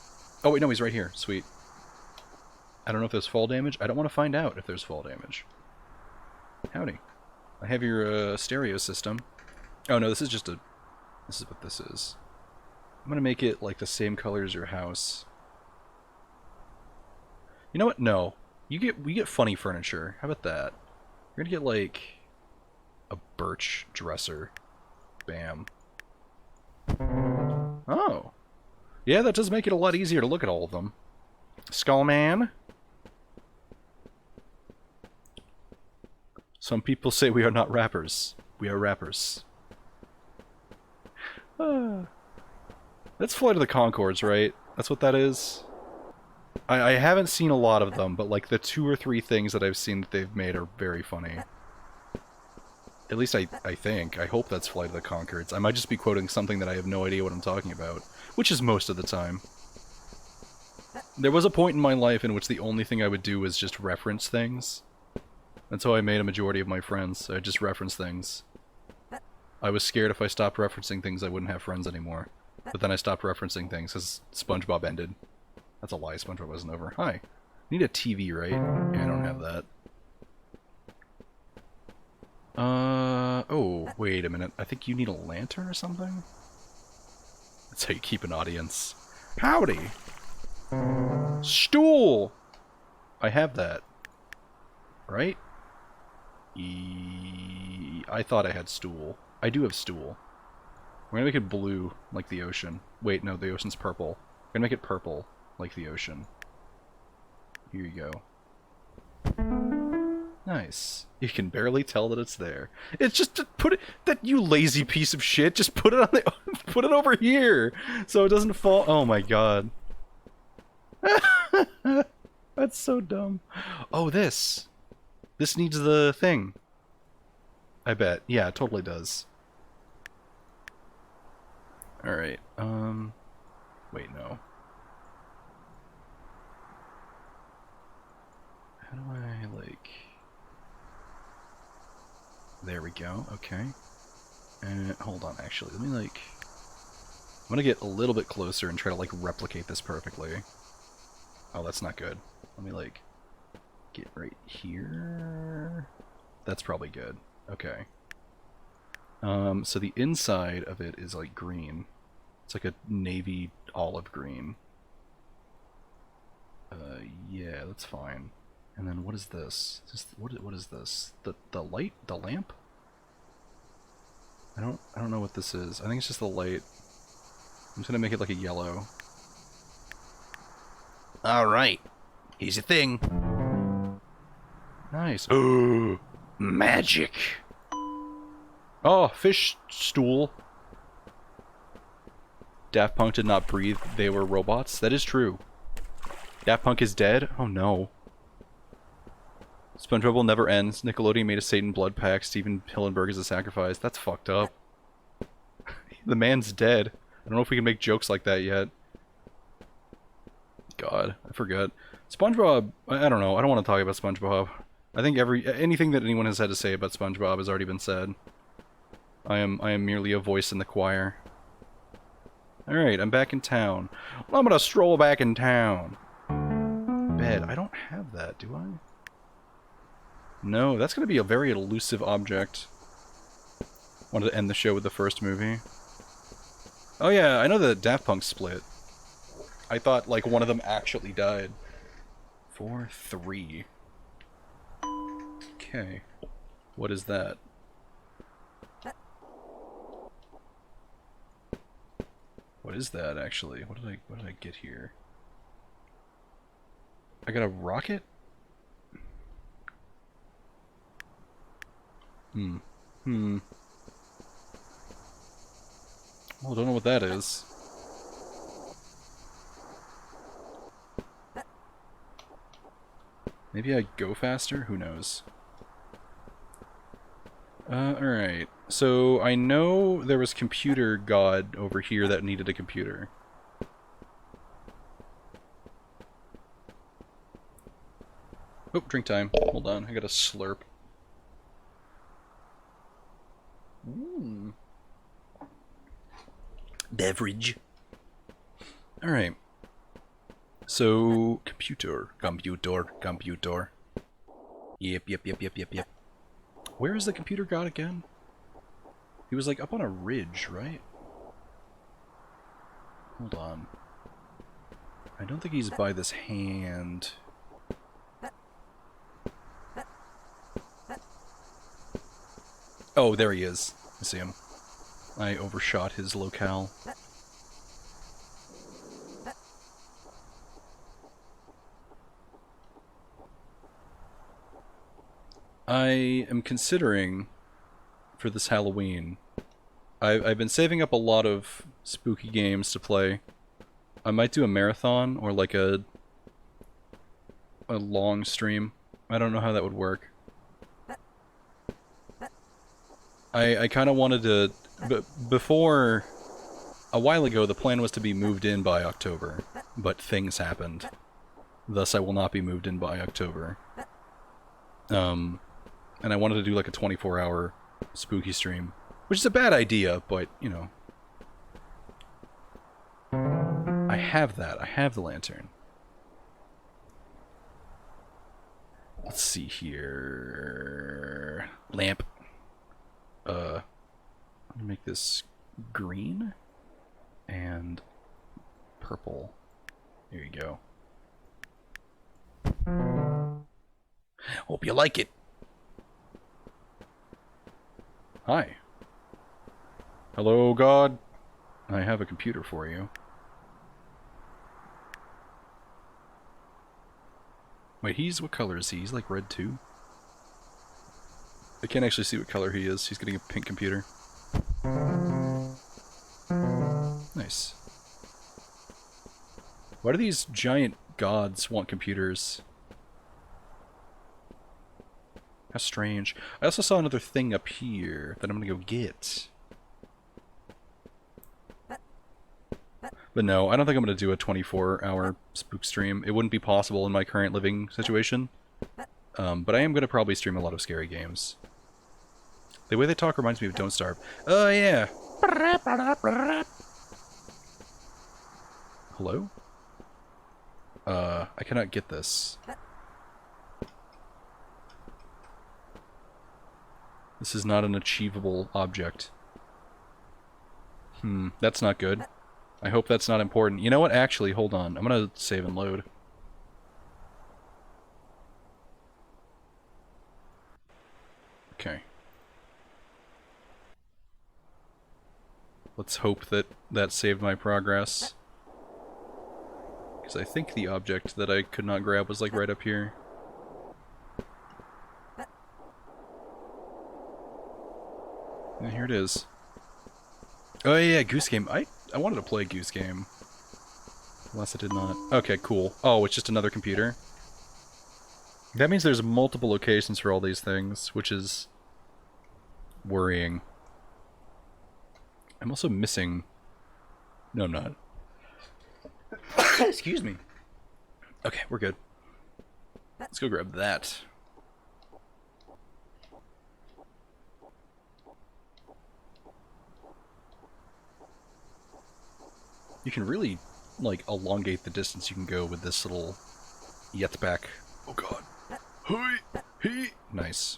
Oh wait, no, he's right here. Sweet. I don't know if there's fall damage. I don't want to find out if there's fall damage. Howdy. I have your stereo system. Oh no, this is just a... This is what this is. I'm gonna make it like the same color as your house. You know what? No. We get funny furniture. How about that? We're gonna get like a birch dresser. Bam. Oh. Yeah, that does make it a lot easier to look at all of them. Skullman. Some people say we are not rappers. We are rappers. That's Flight of the Conchords, right? That's what that is? I haven't seen a lot of them, but like the 2 or 3 things that I've seen that they've made are very funny. At least I think. I hope that's Flight of the Conchords. I might just be quoting something that I have no idea what I'm talking about. Which is most of the time. There was a point in my life in which the only thing I would do was just reference things. That's how I made a majority of my friends. I just reference things. I was scared if I stopped referencing things I wouldn't have friends anymore. But then I stopped referencing things because SpongeBob ended. That's a lie, SpongeBob wasn't over. Hi. You need a TV, right? Yeah, I don't have that. Oh, wait a minute. I think you need a lantern or something? That's how you keep an audience. Howdy! Stool! I have that. Right? I thought I had stool. I do have stool. We're gonna make it blue, like the ocean. Wait, no, the ocean's purple. We're gonna make it purple, like the ocean. Here you go. Nice. You can barely tell that it's there. It's just to put it, that you lazy piece of shit, just put it on the, put it over here, so it doesn't fall. Oh my god. That's so dumb. Oh, this. This needs the thing. I bet. Yeah, it totally does. Alright, wait, no. How do I, like... There we go, okay. And, hold on, actually, let me, like... I'm gonna get a little bit closer and try to, like, replicate this perfectly. Oh, that's not good. Let me, like, get right here... That's probably good. Okay. So the inside of it is, like, green. It's like a navy olive green. Yeah, that's fine. And then what is this? What is this? The light? The lamp? I don't know what this is. I think it's just the light. I'm just gonna make it like a yellow. Alright. Here's your thing. Nice. Ooh, magic. Oh, fish stool. Daft Punk did not breathe. They were robots. That is true. Daft Punk is dead? Oh no. SpongeBob will never ends. Nickelodeon made a Satan blood pact. Steven Hillenburg is a sacrifice. That's fucked up. The man's dead. I don't know if we can make jokes like that yet. God, I forgot. SpongeBob, I don't know. I don't want to talk about SpongeBob. I think anything that anyone has had to say about SpongeBob has already been said. I am merely a voice in the choir. Alright, I'm back in town. Well, I'm gonna stroll back in town. Bed. I don't have that, do I? No, that's gonna be a very elusive object. Wanted to end the show with the first movie. Oh yeah, I know that Daft Punk split. I thought, like, one of them actually died. 4-3. Okay. What is that? What is that, actually? What did I get here? I got a rocket? Hmm. Hmm. Well, I don't know what that is. Maybe I go faster? Who knows? Alright. So, I know there was Computer God over here that needed a computer. Oh, drink time. Hold on, I gotta slurp. Beverage. Alright. So, computer. Yep. Where is the Computer God again? He was like up on a ridge, right? Hold on. I don't think he's by this hand. Oh, there he is. I see him. I overshot his locale. I am considering, for this Halloween, I've been saving up a lot of spooky games to play. I might do a marathon or like a long stream. I don't know how that would work. I kind of wanted to... But before... A while ago, the plan was to be moved in by October, but things happened. Thus, I will not be moved in by October. And I wanted to do like a 24-hour spooky stream, which is a bad idea, but, you know. I have that. I have the lantern. Let's see here. Lamp. Let me make this green and purple. There you go. Hope you like it. Hi. Hello, God. I have a computer for you. Wait, what color is he? He's like red too? I can't actually see what color he is. He's getting a pink computer. Nice. Why do these giant gods want computers? How strange. I also saw another thing up here that I'm gonna go get. But no, I don't think I'm gonna do a 24-hour spook stream. It wouldn't be possible in my current living situation. But I am gonna probably stream a lot of scary games. The way they talk reminds me of Don't Starve. Oh, yeah. Hello? I cannot get this. This is not an achievable object. That's not good. I hope that's not important. You know what? Actually, hold on. I'm gonna save and load. Okay. Let's hope that that saved my progress. Because I think the object that I could not grab was like right up here. And here it is. Oh yeah, Goose Game. I wanted to play Goose Game. Unless I did not. Okay, cool. Oh, it's just another computer. That means there's multiple locations for all these things, which is worrying. I'm also missing... No, I'm not. Excuse me. Okay, we're good. Let's go grab that. You can really, like, elongate the distance you can go with this little yetback. Oh god. Nice.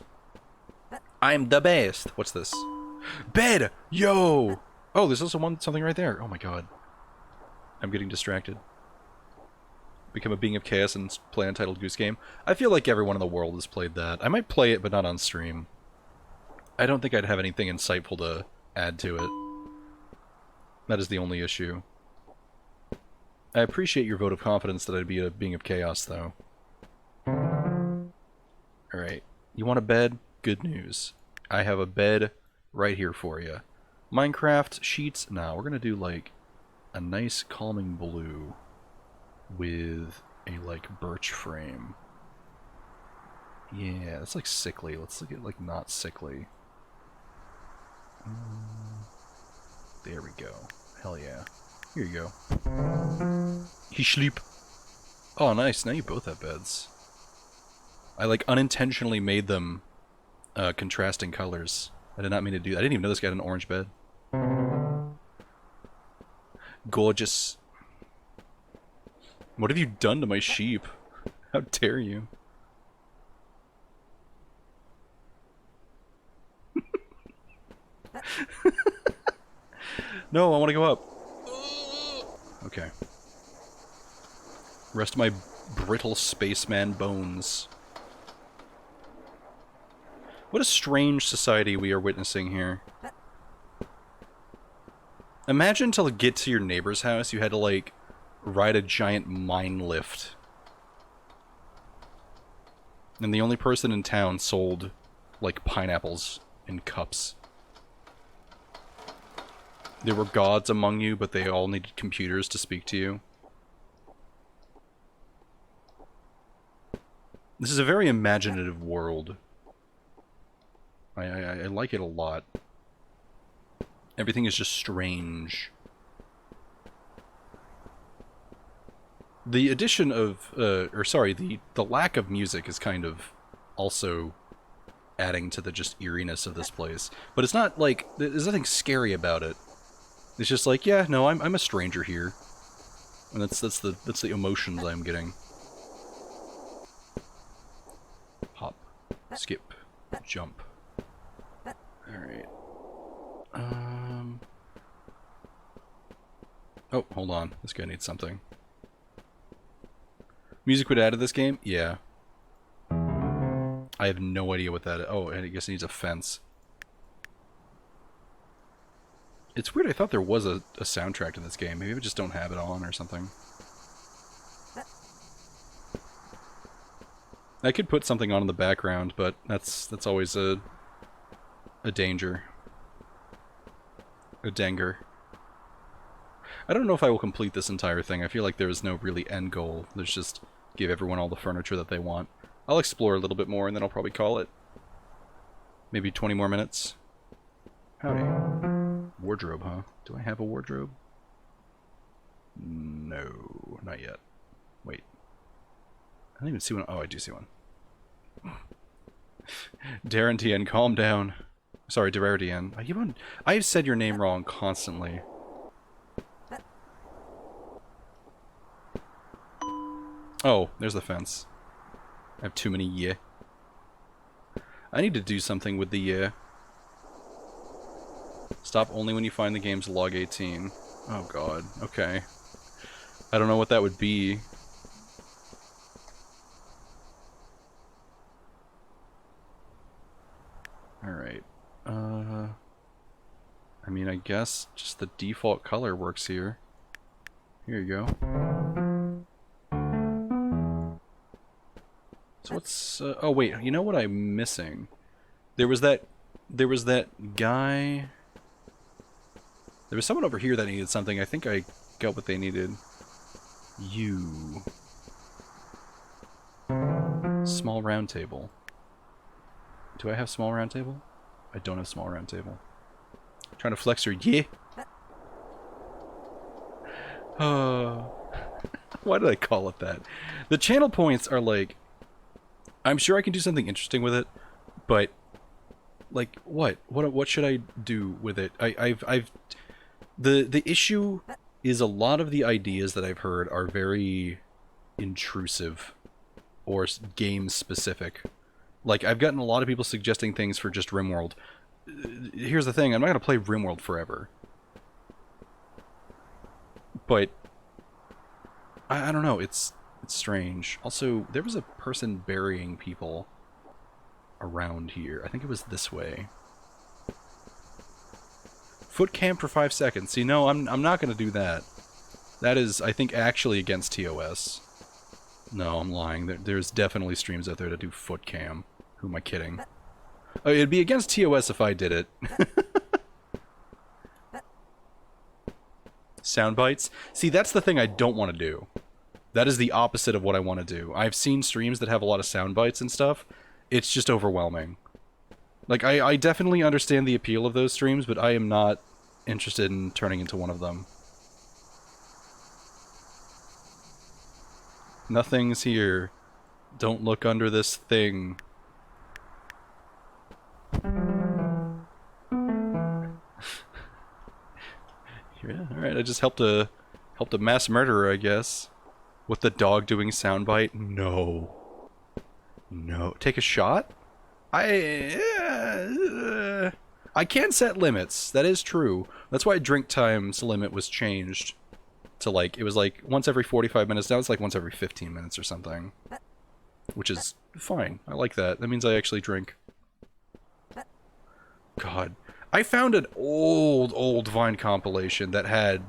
I'm the best. What's this? Bed! Yo! Oh, there's also something right there. Oh my god. I'm getting distracted. Become a being of chaos and play Untitled Goose Game. I feel like everyone in the world has played that. I might play it, but not on stream. I don't think I'd have anything insightful to add to it. That is the only issue. I appreciate your vote of confidence that I'd be a being of chaos, though. Alright. You want a bed? Good news. I have a bed right here for you. Minecraft sheets? No, we're gonna do, like, a nice calming blue with a, like, birch frame. Yeah, that's, like, sickly. Let's look at, like, not sickly. There we go. Hell yeah. Here you go. He sleep. Oh, nice. Now you both have beds. I, like, unintentionally made them contrasting colors. I did not mean to do that. I didn't even know this guy had an orange bed. Gorgeous. What have you done to my sheep? How dare you? No, I want to go up. Okay. Rest my brittle spaceman bones. What a strange society we are witnessing here. Imagine to get to your neighbor's house, you had to, like, ride a giant mine lift. And the only person in town sold, like, pineapples in cups. There were gods among you, but they all needed computers to speak to you. This is a very imaginative world. I like it a lot. Everything is just strange. The addition of, the lack of music is kind of also adding to the just eeriness of this place. But it's not like, there's nothing scary about it. It's just like, yeah, no, I'm a stranger here. And that's the emotions I'm getting. Hop, skip, jump. Alright. Oh, hold on. This guy needs something. Music would add to this game? Yeah. I have no idea what that is. Oh, and I guess it needs a fence. It's weird, I thought there was a soundtrack to this game. Maybe we just don't have it on or something. I could put something on in the background, but that's always a danger. A danger. I don't know if I will complete this entire thing. I feel like there is no really end goal. There's just give everyone all the furniture that they want. I'll explore a little bit more and then I'll probably call it. Maybe 20 more minutes. Howdy. Wardrobe, huh? Do I have a wardrobe? No, not yet. Wait. I don't even see one. Oh, I do see one. Darren Tien, calm down. Sorry, Darren. Are you on? I've said your name wrong constantly. Oh, there's the fence. I have too many yeah. I need to do something with the yeah. Stop only when you find the game's log 18. Oh god, okay. I don't know what that would be. Alright. I mean, I guess just the default color works here. Here you go. So what's... oh wait, you know what I'm missing? There was that guy... There was someone over here that needed something. I think I got what they needed. You. Small round table. Do I have small round table? I don't have small round table. Trying to flex her, yeah. Why did I call it that? The channel points are like... I'm sure I can do something interesting with it, but... Like, what? What should I do with it? The issue is a lot of the ideas that I've heard are very intrusive or game specific. Like, I've gotten a lot of people suggesting things for just RimWorld. Here's the thing, I'm not going to play RimWorld forever. But, I don't know, it's strange. Also, there was a person burying people around here. I think it was this way. Foot camp for 5 seconds. See, no, I'm not going to do that. That is, I think, actually against TOS. No, I'm lying. There's definitely streams out there that do foot cam. Who am I kidding? Oh, it'd be against TOS if I did it. Sound bites? See, that's the thing I don't want to do. That is the opposite of what I want to do. I've seen streams that have a lot of sound bites and stuff. It's just overwhelming. Like, I definitely understand the appeal of those streams, but I am not interested in turning into one of them. Nothing's here. Don't look under this thing. Yeah, alright, I just helped a mass murderer, I guess. With the dog doing soundbite? No. No. Take a shot? I can set limits. That is true. That's why drink time's limit was changed to, like, it was like once every 45 minutes. Now it's like once every 15 minutes or something. Which is fine. I like that. That means I actually drink. God. I found an old Vine compilation that had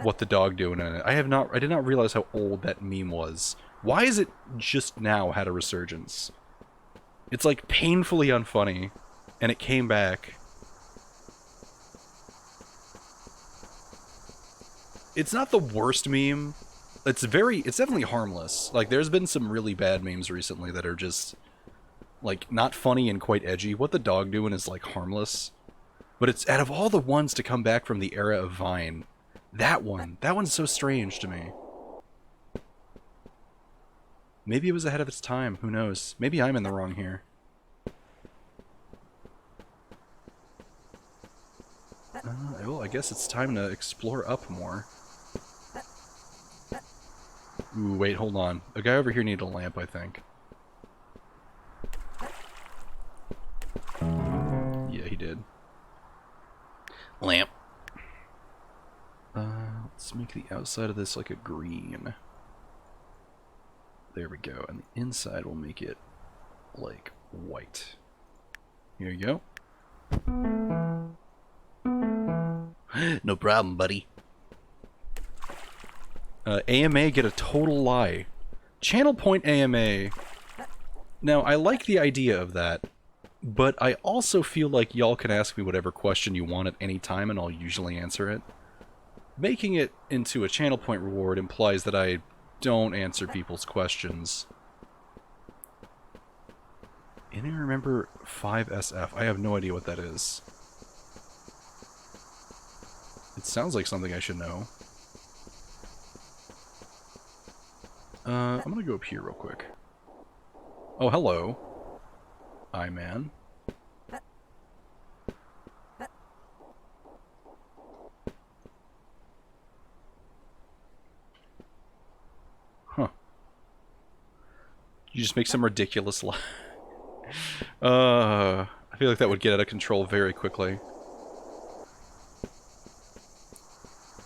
What the Dog Doing in it. I did not realize how old that meme was. Why is it just now had a resurgence? It's like painfully unfunny, and it came back. It's not the worst meme. It's definitely harmless. Like, there's been some really bad memes recently that are just, like, not funny and quite edgy. What the Dog Doing is, like, harmless. But it's, out of all the ones to come back from the era of Vine, that one's so strange to me. Maybe it was ahead of its time, who knows? Maybe I'm in the wrong here. Well, I guess it's time to explore up more. Ooh, wait, hold on. A guy over here needed a lamp, I think. Yeah, he did. Lamp. Let's make the outside of this like a green. There we go. And the inside will make it like white. Here you go. No problem, buddy. AMA get a total lie. Channel point AMA. Now, I like the idea of that, but I also feel like y'all can ask me whatever question you want at any time and I'll usually answer it. Making it into a channel point reward implies that I don't answer people's questions. Anyone remember 5SF? I have no idea what that is. It sounds like something I should know. I'm gonna go up here real quick. Oh, hello. I-Man. Huh. You just make some ridiculous lie. I feel like that would get out of control very quickly.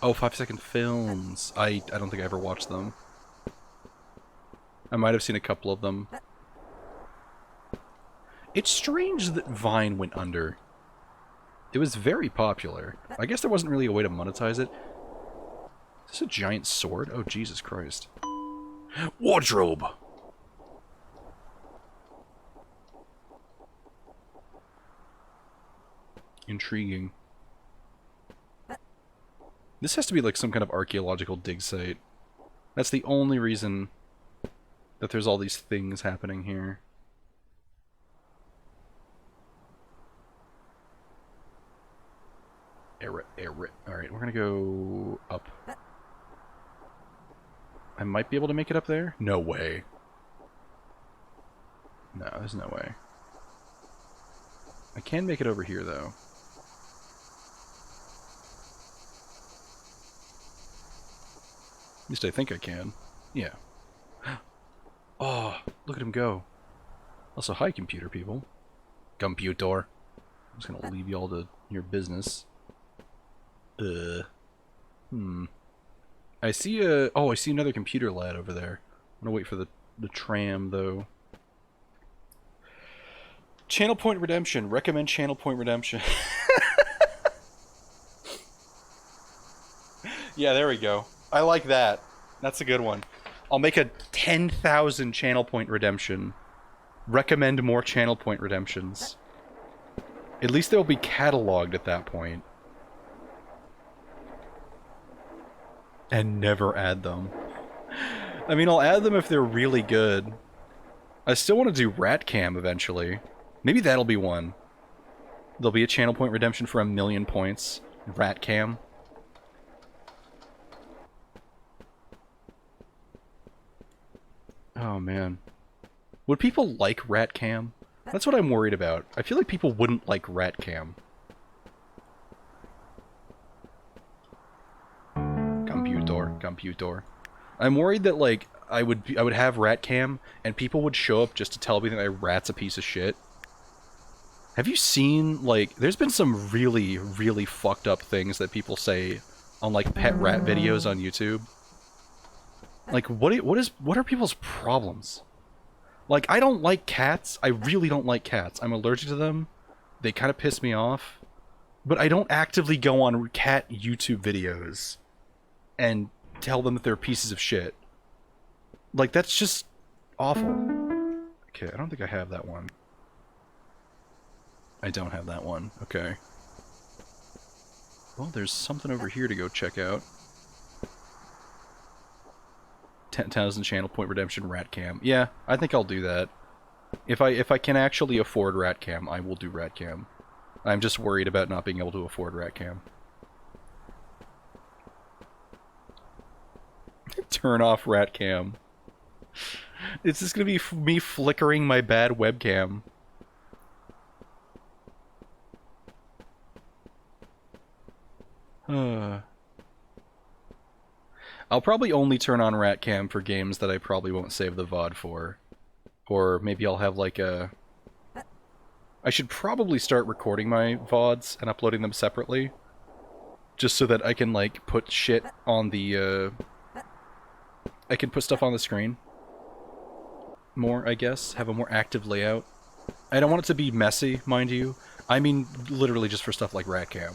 Oh, 5-second films. I don't think I ever watched them. I might have seen a couple of them. It's strange that Vine went under. It was very popular. I guess there wasn't really a way to monetize it. Is this a giant sword? Oh, Jesus Christ. Wardrobe! Intriguing. This has to be like some kind of archaeological dig site. That's the only reason that there's all these things happening here. Alright, we're gonna go up. I might be able to make it up there? No way. No, there's no way. I can make it over here, though. At least I think I can. Yeah. Oh, look at him go. Also, hi, computer people. Computer. I'm just gonna leave y'all to your business. I see a... Oh, I see another computer lad over there. I'm gonna wait for the tram, though. Channel Point Redemption. Recommend Channel Point Redemption. Yeah, there we go. I like that. That's a good one. I'll make a 10,000 Channel Point Redemption. Recommend more Channel Point Redemptions. At least they'll be cataloged at that point. And never add them. I mean, I'll add them if they're really good. I still want to do Rat Cam eventually. Maybe that'll be one. There'll be a Channel Point Redemption for 1,000,000 points. Rat Cam. Oh, man. Would people like Rat Cam? That's what I'm worried about. I feel like people wouldn't like Rat Cam. Computer. I'm worried that, like, I would have Rat Cam, and people would show up just to tell me that my rat's a piece of shit. Have you seen, like, there's been some really, really fucked up things that people say on, like, pet rat videos on YouTube. Like, what are people's problems? Like, I don't like cats. I really don't like cats. I'm allergic to them. They kind of piss me off. But I don't actively go on cat YouTube videos and tell them that they're pieces of shit. Like, that's just awful. Okay, I don't think I have that one. I don't have that one. Okay. Well, there's something over here to go check out. 10,000 Channel Point Redemption Rat Cam. Yeah, I think I'll do that. If I can actually afford Rat Cam, I will do Rat Cam. I'm just worried about not being able to afford Rat Cam. Turn off Rat Cam. It's just gonna be me flickering my bad webcam. I'll probably only turn on Rat Cam for games that I probably won't save the VOD for. Or maybe I'll have like a... I should probably start recording my VODs and uploading them separately. Just so that I can, like, put shit on the, I can put stuff on the screen. More, I guess. Have a more active layout. I don't want it to be messy, mind you. I mean, literally just for stuff like Rat Cam.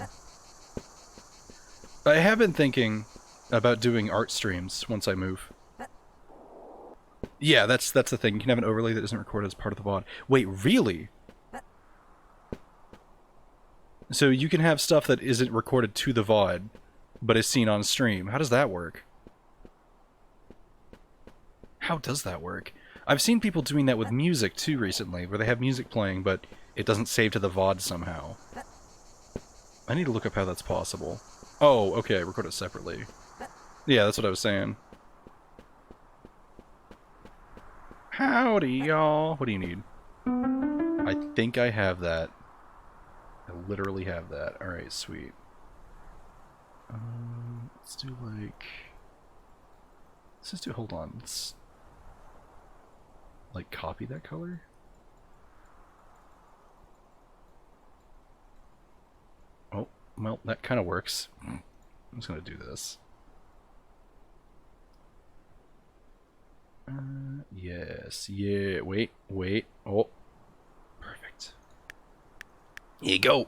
I have been thinking about doing art streams once I move. Yeah, that's the thing. You can have an overlay that isn't recorded as part of the VOD. Wait, really? So you can have stuff that isn't recorded to the VOD, but is seen on stream. How does that work? How does that work? I've seen people doing that with music too recently, where they have music playing, but it doesn't save to the VOD somehow. I need to look up how that's possible. Oh, okay, record it separately. Yeah, that's what I was saying. Howdy, y'all. What do you need? I think I have that. I literally have that. Alright, sweet. Let's do like... Let's just do... Hold on. Let's... like, copy that color? Oh, well, that kind of works. I'm just gonna do this. Yes, yeah, wait. Oh, perfect. Here you go.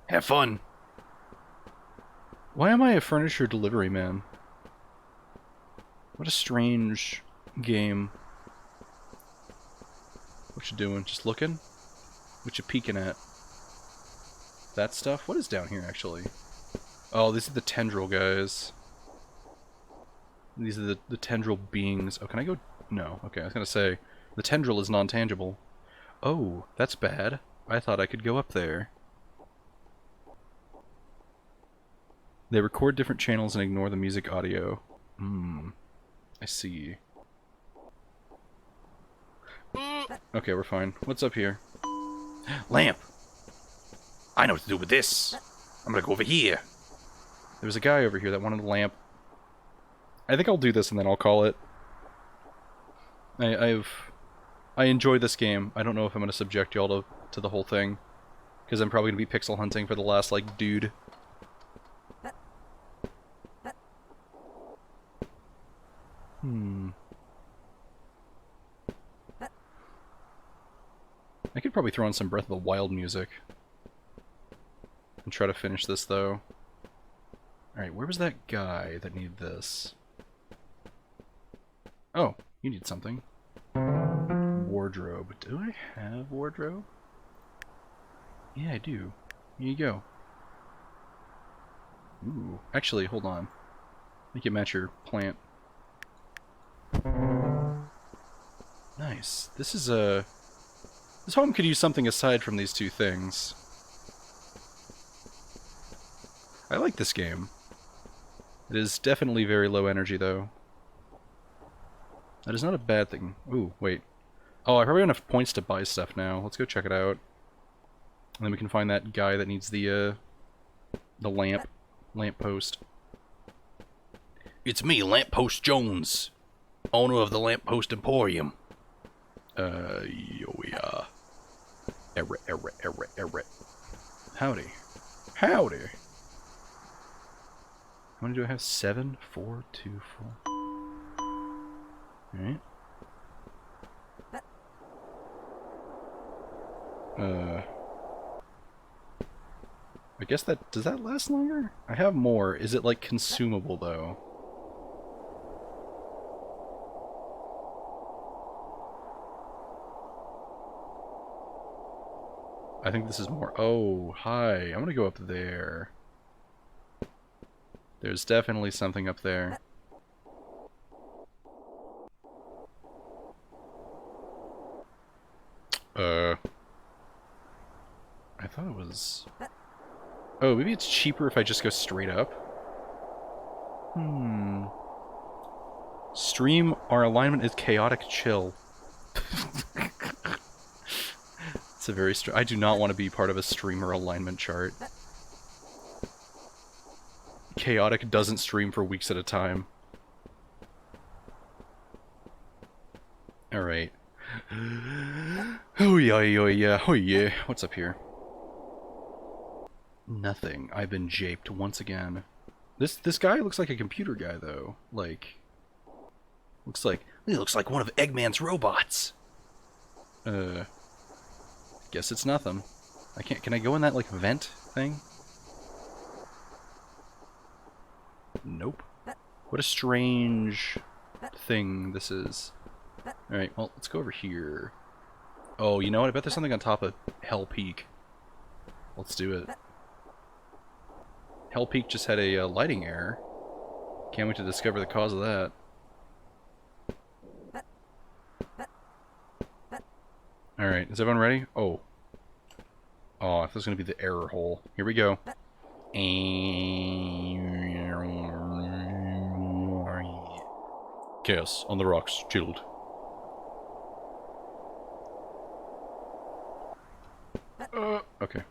Have fun. Why am I a furniture delivery man? What a strange game. What you doing? Just looking? What you peeking at? That stuff? What is down here, actually? Oh, these are the tendril guys. These are the tendril beings. Oh, can I go? No. Okay, I was gonna say, the tendril is non-tangible. Oh, that's bad. I thought I could go up there. They record different channels and ignore the music audio. I see. Okay, we're fine. What's up here? Lamp. I know what to do with this. I'm gonna go over here. There was a guy over here that wanted a lamp. I think I'll do this and then I'll call it. I enjoy this game. I don't know if I'm going to subject y'all to the whole thing. Because I'm probably going to be pixel hunting for the last, like, dude. I could probably throw on some Breath of the Wild music. And try to finish this, though. Alright, where was that guy that needed this? Oh, you need something. Wardrobe. Do I have wardrobe? Yeah, I do. Here you go. Ooh. Actually, hold on. Make it match your plant. Nice. This is a... This home could use something aside from these two things. I like this game. It is definitely very low energy, though. That is not a bad thing. Ooh, wait. Oh, I probably have enough points to buy stuff now. Let's go check it out. And then we can find that guy that needs the lamp post. It's me, Lamppost Jones, owner of the Lamppost Emporium. Yeah. Erre. Howdy. Howdy. How many do I have? 7? 4, 2, 4. Alright. I guess that... Does that last longer? I have more. Is it, like, consumable, though? I think this is more... Oh, hi. I'm gonna go up there. There's definitely something up there. I thought it was... Oh, maybe it's cheaper if I just go straight up? Stream, our alignment is chaotic chill. It's a very... I do not want to be part of a streamer alignment chart. Chaotic doesn't stream for weeks at a time. Alright. Oh yeah. What's up here? Nothing. I've been japed once again. This guy looks like a computer guy, though. Like... He looks like one of Eggman's robots. Guess it's nothing. I can't... Can I go in that, like, vent thing? Nope. What a strange thing this is. Alright, well, let's go over here. Oh, you know what? I bet there's something on top of Hell Peak. Let's do it. Hell Peak just had a lighting error. Can't wait to discover the cause of that. Alright, is everyone ready? Oh. Oh, this is going to be the error hole. Here we go. Chaos on the rocks, chilled. Okay.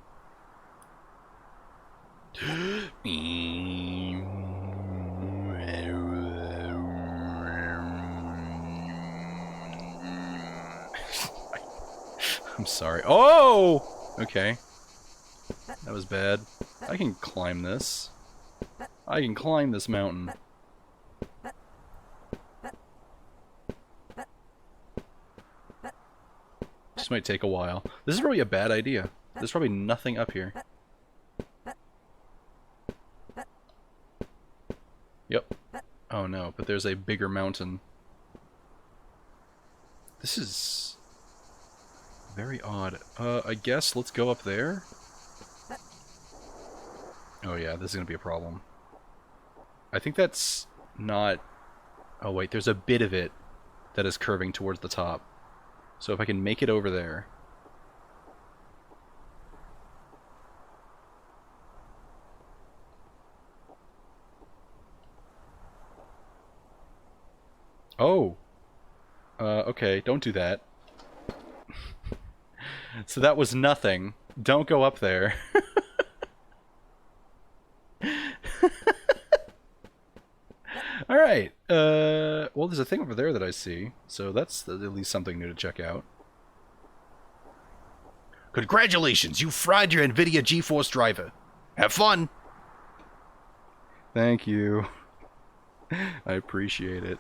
I'm sorry. Oh! Okay. That was bad. I can climb this. I can climb this mountain. This might take a while. This is probably a bad idea. There's probably nothing up here. Yep. Oh no, but there's a bigger mountain. This is... very odd. I guess let's go up there? Oh yeah, this is gonna be a problem. I think that's not... Oh wait, there's a bit of it that is curving towards the top. So if I can make it over there... Oh! Okay, don't do that. So that was nothing. Don't go up there. Alright, Well, there's a thing over there that I see, so that's at least something new to check out. Congratulations, you fried your NVIDIA GeForce driver. Have fun! Thank you. I appreciate it.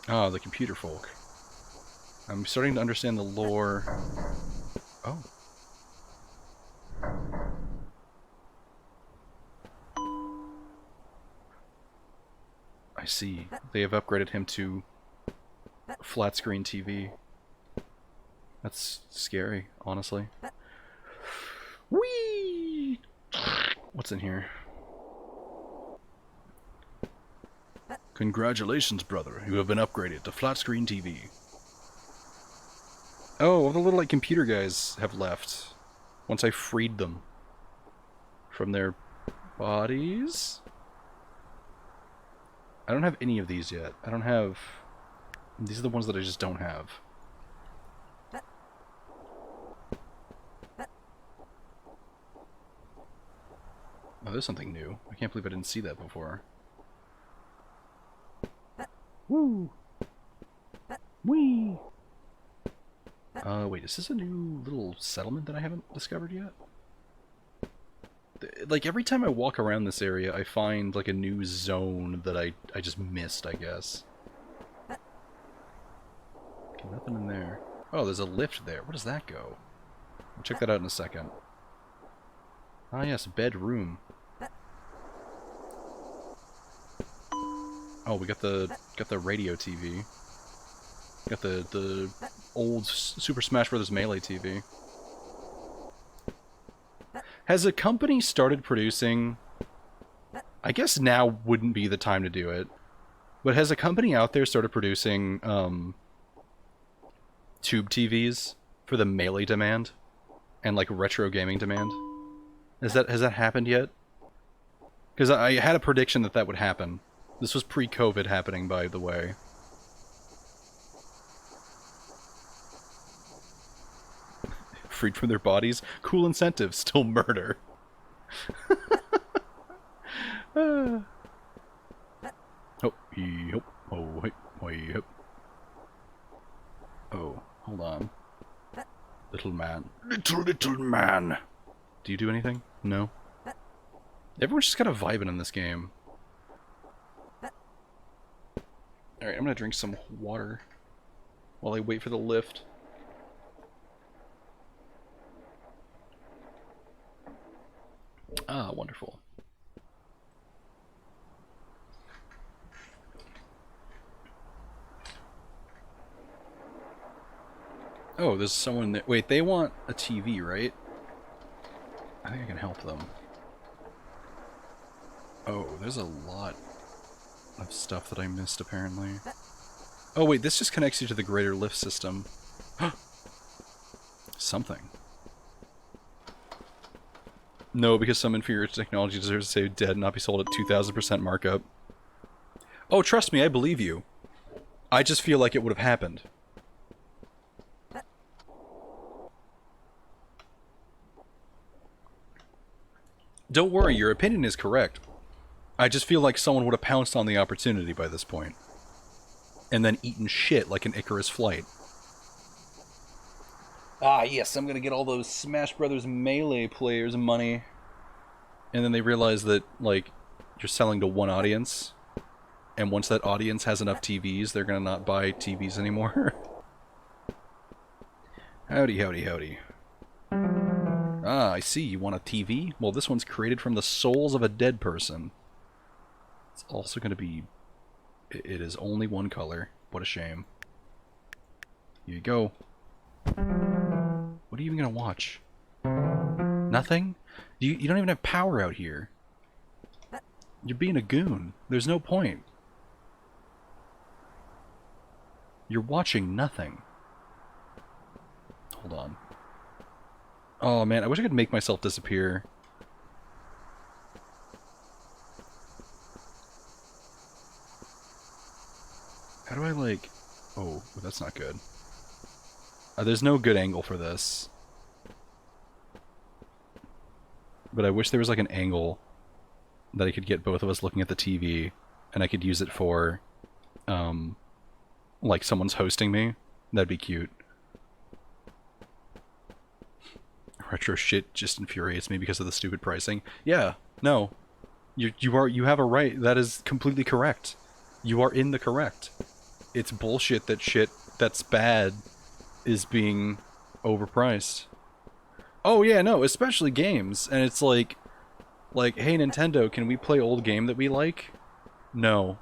Ah, the computer folk. I'm starting to understand the lore. Oh. I see. They have upgraded him to flat screen TV. That's scary, honestly. Whee! What's in here? Congratulations, brother. You have been upgraded to flat screen TV. Oh, all the little like computer guys have left. Once I freed them from their bodies. I don't have any of these yet. I don't have... These are the ones that I just don't have. Oh, there's something new. I can't believe I didn't see that before. Woo! Wee! Wait, is this a new little settlement that I haven't discovered yet? Like, every time I walk around this area, I find, like, a new zone that I just missed, I guess. Okay, nothing in there. Oh, there's a lift there. Where does that go? I'll check that out in a second. Ah, yes, bedroom. Oh, we got the radio TV. Got the old Super Smash Bros. Melee TV. Has a company started producing... I guess now wouldn't be the time to do it. But has a company out there started producing tube TVs for the Melee demand? And like retro gaming demand? Has that happened yet? Because I had a prediction that that would happen. This was pre-COVID happening, by the way. Freed from their bodies. Cool incentive, still murder. Oh, yep. Oh, yep. Oh, hold on. Little man. Little man. Do you do anything? No? Everyone's just kind of vibing in this game. Alright, I'm gonna drink some water while I wait for the lift. Ah, wonderful. Oh, there's someone there. Wait, they want a TV, right? I think I can help them. Oh, there's a lot of stuff that I missed, apparently. Oh, wait, this just connects you to the greater lift system. Something. No, because some inferior technology deserves to stay dead and not be sold at 2,000% markup. Oh, trust me, I believe you. I just feel like it would have happened. Don't worry, your opinion is correct. I just feel like someone would have pounced on the opportunity by this point. And then eaten shit like an Icarus flight. Ah, yes, I'm gonna get all those Smash Brothers Melee players money. And then they realize that, like, you're selling to one audience. And once that audience has enough TVs, they're gonna not buy TVs anymore. Howdy, howdy, howdy. Ah, I see, you want a TV? Well, this one's created from the souls of a dead person. It's also gonna be... It is only one color. What a shame. Here you go. What are you even gonna watch? Nothing? You don't even have power out here. You're being a goon. There's no point. You're watching nothing. Hold on. Oh man, I wish I could make myself disappear. How do I, like... Oh, that's not good. There's no good angle for this. But I wish there was, like, an angle that I could get both of us looking at the TV, and I could use it for, like someone's hosting me. That'd be cute. Retro shit just infuriates me because of the stupid pricing. Yeah, no. You have a right. That is completely correct. You are in the correct. It's bullshit that shit that's bad is being overpriced. Oh yeah, no, especially games. And it's like, hey Nintendo, can we play old game that we like? No.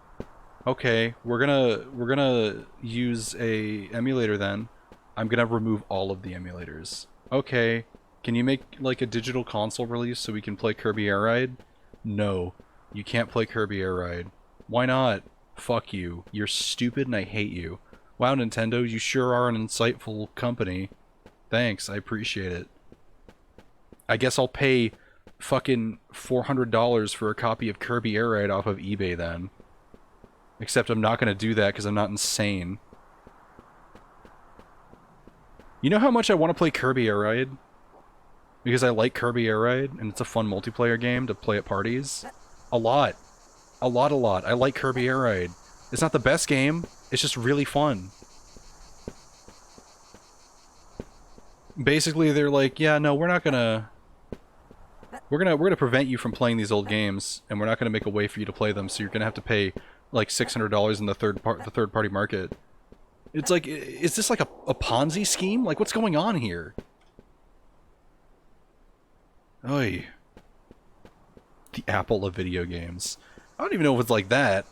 Okay, we're gonna use a emulator then. I'm gonna remove all of the emulators. Okay, can you make like a digital console release so we can play Kirby Air Ride? No, you can't play Kirby Air Ride. Why not? Fuck you. You're stupid and I hate you. Wow, Nintendo, you sure are an insightful company. Thanks, I appreciate it. I guess I'll pay fucking $400 for a copy of Kirby Air Ride off of eBay then. Except I'm not gonna do that because I'm not insane. You know how much I want to play Kirby Air Ride? Because I like Kirby Air Ride, and it's a fun multiplayer game to play at parties. A lot. A lot, a lot. I like Kirby Air Ride. It's not the best game, it's just really fun. Basically, they're like, yeah, no, we're not gonna... We're gonna prevent you from playing these old games, and we're not gonna make a way for you to play them, so you're gonna have to pay like $600 in the third party market. It's like, is this like a Ponzi scheme? Like, what's going on here? Oy. The Apple of video games. I don't even know if it's like that.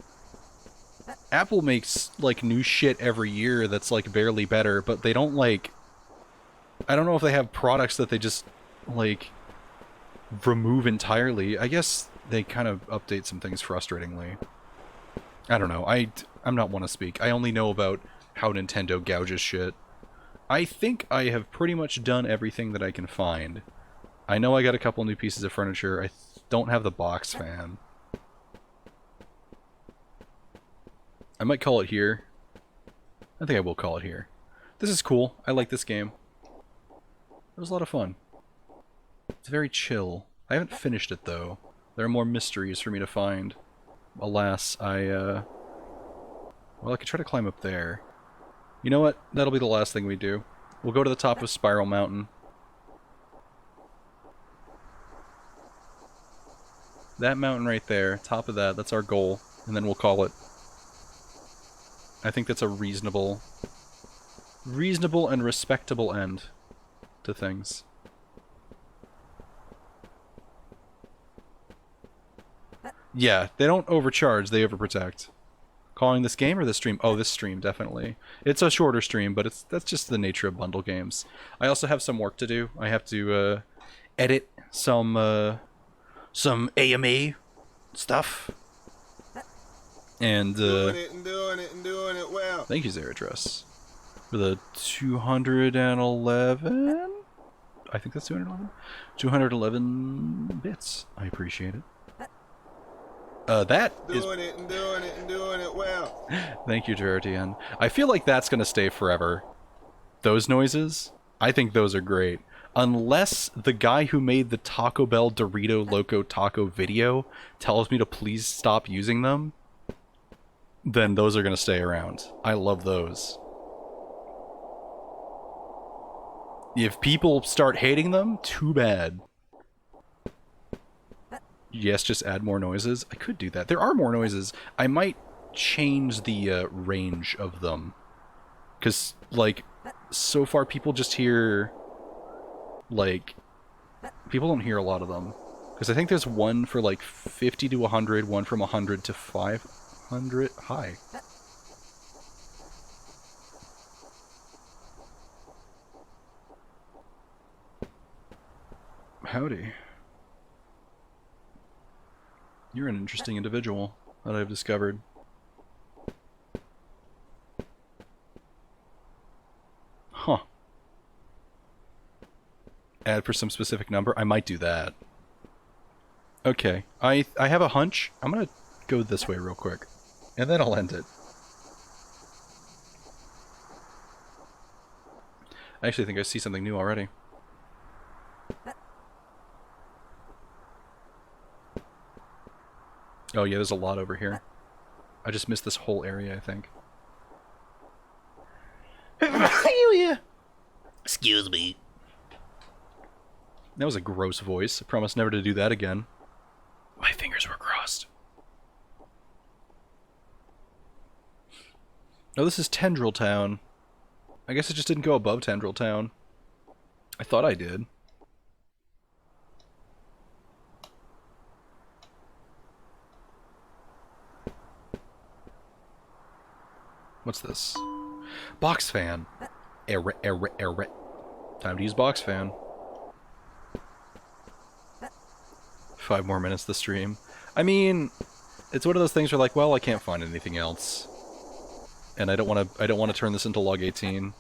Apple makes like new shit every year that's like barely better, but they don't like... I don't know if they have products that they just like remove entirely. I guess they kind of update some things frustratingly. I don't know. I'm not one to speak. I only know about how Nintendo gouges shit. I think I have pretty much done everything that I can find. I know I got a couple new pieces of furniture. I don't have the box fan. I might call it here. I think I will call it here. This is cool. I like this game. It was a lot of fun. It's very chill. I haven't finished it though. There are more mysteries for me to find. Alas, well, I could try to climb up there. You know what? That'll be the last thing we do. We'll go to the top of Spiral Mountain. That mountain right there, top of that, that's our goal. And then we'll call it. I think that's a reasonable and respectable end to things. Yeah, they don't overcharge, they overprotect. Calling this game or this stream? Oh, this stream, definitely. It's a shorter stream, but that's just the nature of bundle games. I also have some work to do. I have to edit some AMA stuff. And doing it well. Thank you, Zeratress, for the 211. I think that's 211. 211 bits. I appreciate it. That is doing it well. Thank you, Gerardian. I feel like that's gonna stay forever. Those noises, I think those are great. Unless the guy who made the Taco Bell Dorito Loco Taco video tells me to please stop using them, then those are gonna stay around. I love those. If people start hating them, too bad. Yes, just add more noises. I could do that. There are more noises. I might change the range of them. Because, like, so far people just hear... Like, people don't hear a lot of them. Because I think there's one for, like, 50 to 100, one from 100 to 500. Hi. Howdy. You're an interesting individual that I've discovered. Huh. Add for some specific number? I might do that. Okay. I have a hunch. I'm gonna go this way real quick. And then I'll end it. I actually think I see something new already. Oh yeah, there's a lot over here. I just missed this whole area, I think. Yeah. Excuse me. That was a gross voice. I promise never to do that again. My fingers were crossed. Oh, this is Tendril Town. I guess it just didn't go above Tendril Town. I thought I did. What's this? Box fan. Time to use box fan. 5 more minutes to stream. I mean, it's one of those things where like, well, I can't find anything else. And I don't want to turn this into log 18.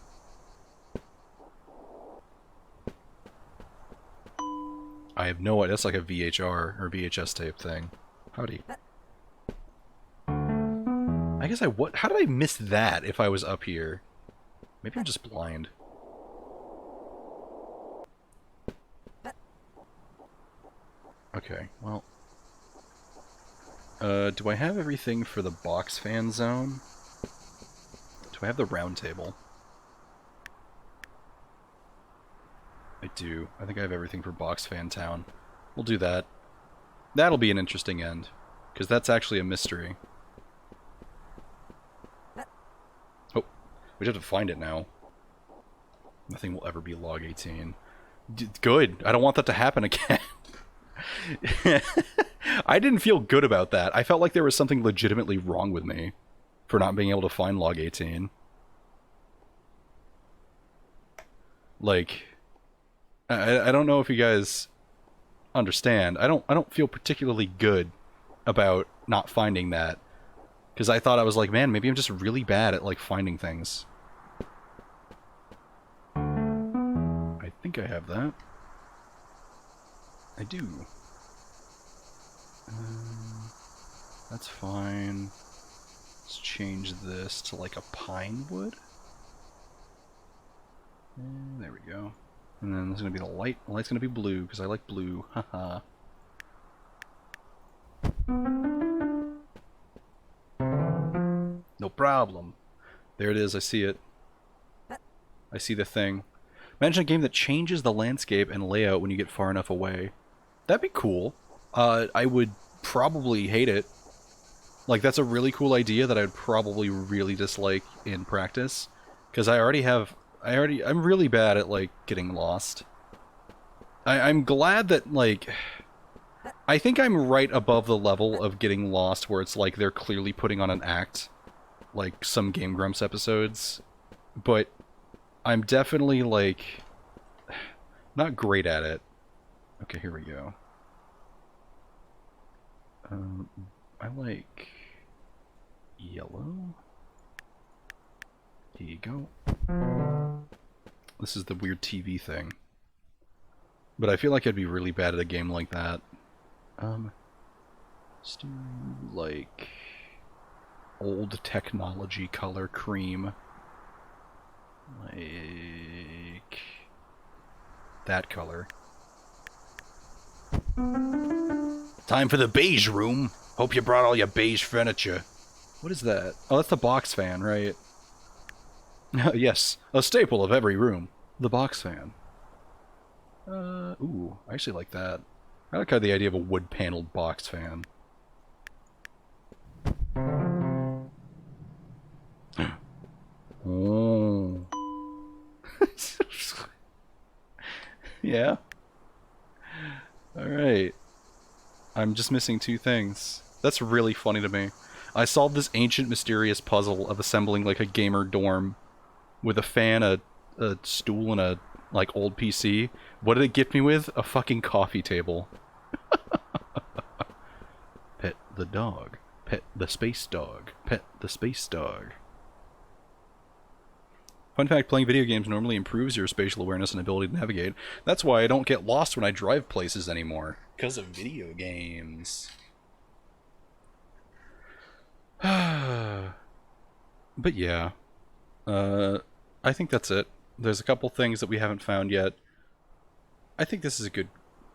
I have no idea. That's like a VHR or VHS tape thing. Howdy. I guess how did I miss that if I was up here? Maybe I'm just blind. Okay, well. Do I have everything for the box fan zone? Do I have the round table? I do. I think I have everything for box fan town. We'll do that. That'll be an interesting end, because that's actually a mystery. Oh, we just have to find it now. Nothing will ever be log 18. Good. I don't want that to happen again. I didn't feel good about that. I felt like there was something legitimately wrong with me for not being able to find log 18. Like, I don't know if you guys understand. I don't feel particularly good about not finding that, because I thought I was like, man, maybe I'm just really bad at like finding things. I think I have that. I do. That's fine. Let's change this to like a pine wood. And there we go. And then this is gonna be the light. The light's gonna be blue because I like blue. Haha. No problem. There it is. I see it. I see the thing. Imagine a game that changes the landscape and layout when you get far enough away. That'd be cool. I would probably hate it. Like, that's a really cool idea that I'd probably really dislike in practice. Because I'm really bad at, like, getting lost. I'm glad that, like, I think I'm right above the level of getting lost where it's like they're clearly putting on an act. Like some Game Grumps episodes. But I'm definitely, like, not great at it. Okay, here we go. I like yellow. Here you go. This is the weird TV thing. But I feel like I'd be really bad at a game like that. Let's do, like, old technology color cream. Like that color. Time for the beige room. Hope you brought all your beige furniture. What is that? Oh, that's the box fan, right? Yes, a staple of every room. The box fan. Ooh, I actually like that. I like how the idea of a wood-paneled box fan. Oh. Yeah. Alright. I'm just missing 2 things. That's really funny to me. I solved this ancient, mysterious puzzle of assembling, like, a gamer dorm with a fan, a stool, and a, like, old PC. What did it gift me with? A fucking coffee table. Pet the dog. Pet the space dog. Pet the space dog. Fun fact, playing video games normally improves your spatial awareness and ability to navigate. That's why I don't get lost when I drive places anymore. Because of video games. But yeah. I think that's it. There's a couple things that we haven't found yet. I think this is a good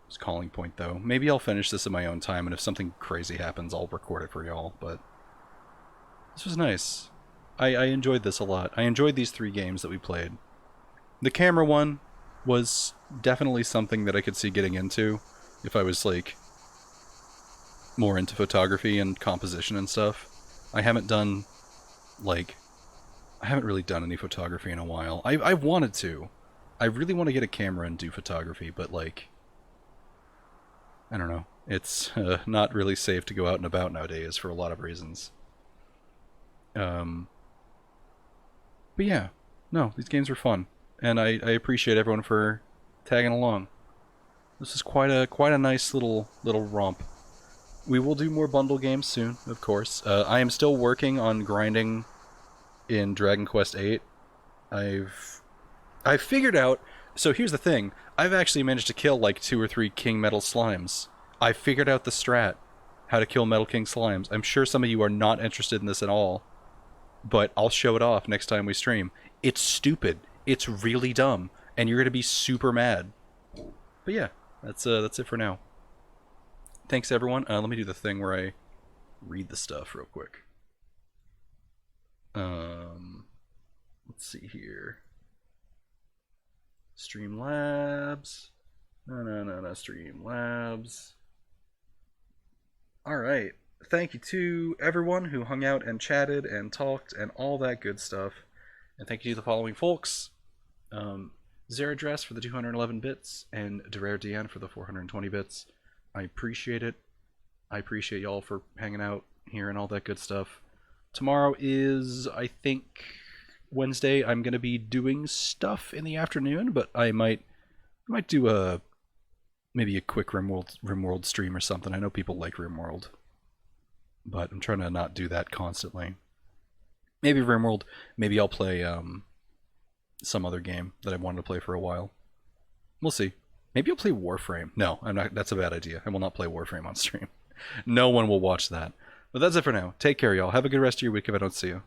It's calling point though. Maybe I'll finish this in my own time, and if something crazy happens, I'll record it for y'all. But this was nice. I enjoyed this a lot. I enjoyed these 3 games that we played. The camera one was definitely something that I could see getting into if I was like more into photography and composition and stuff. I haven't done like I haven't really done any photography in a while. I wanted to. I really want to get a camera and do photography, but like I don't know. It's not really safe to go out and about nowadays for a lot of reasons. Um, but yeah, no, these games were fun, and I appreciate everyone for tagging along. This is quite a nice little romp. We will do more bundle games soon, of course. I am still working on grinding in Dragon Quest VIII. I've figured out. So here's the thing. I've actually managed to kill like 2 or 3 King Metal slimes. I figured out the strat, how to kill Metal King slimes. I'm sure some of you are not interested in this at all, but I'll show it off next time we stream. It's stupid. It's really dumb, and you're gonna be super mad. But yeah, that's it for now. Thanks everyone. Let me do the thing where I read the stuff real quick. Let's see here. Streamlabs. No, Streamlabs. Alright. Thank you to everyone who hung out and chatted and talked and all that good stuff. And thank you to the following folks. Zeradress for the 211 bits and Derare Dian for the 420 bits. I appreciate it. I appreciate y'all for hanging out here and all that good stuff. Tomorrow is, I think, Wednesday. I'm going to be doing stuff in the afternoon, but I might do maybe a quick RimWorld stream or something. I know people like RimWorld, but I'm trying to not do that constantly. Maybe RimWorld. Maybe I'll play some other game that I wanted to play for a while. We'll see. Maybe I'll play Warframe. No, I'm not. That's a bad idea. I will not play Warframe on stream. No one will watch that. But that's it for now. Take care, y'all. Have a good rest of your week if I don't see you.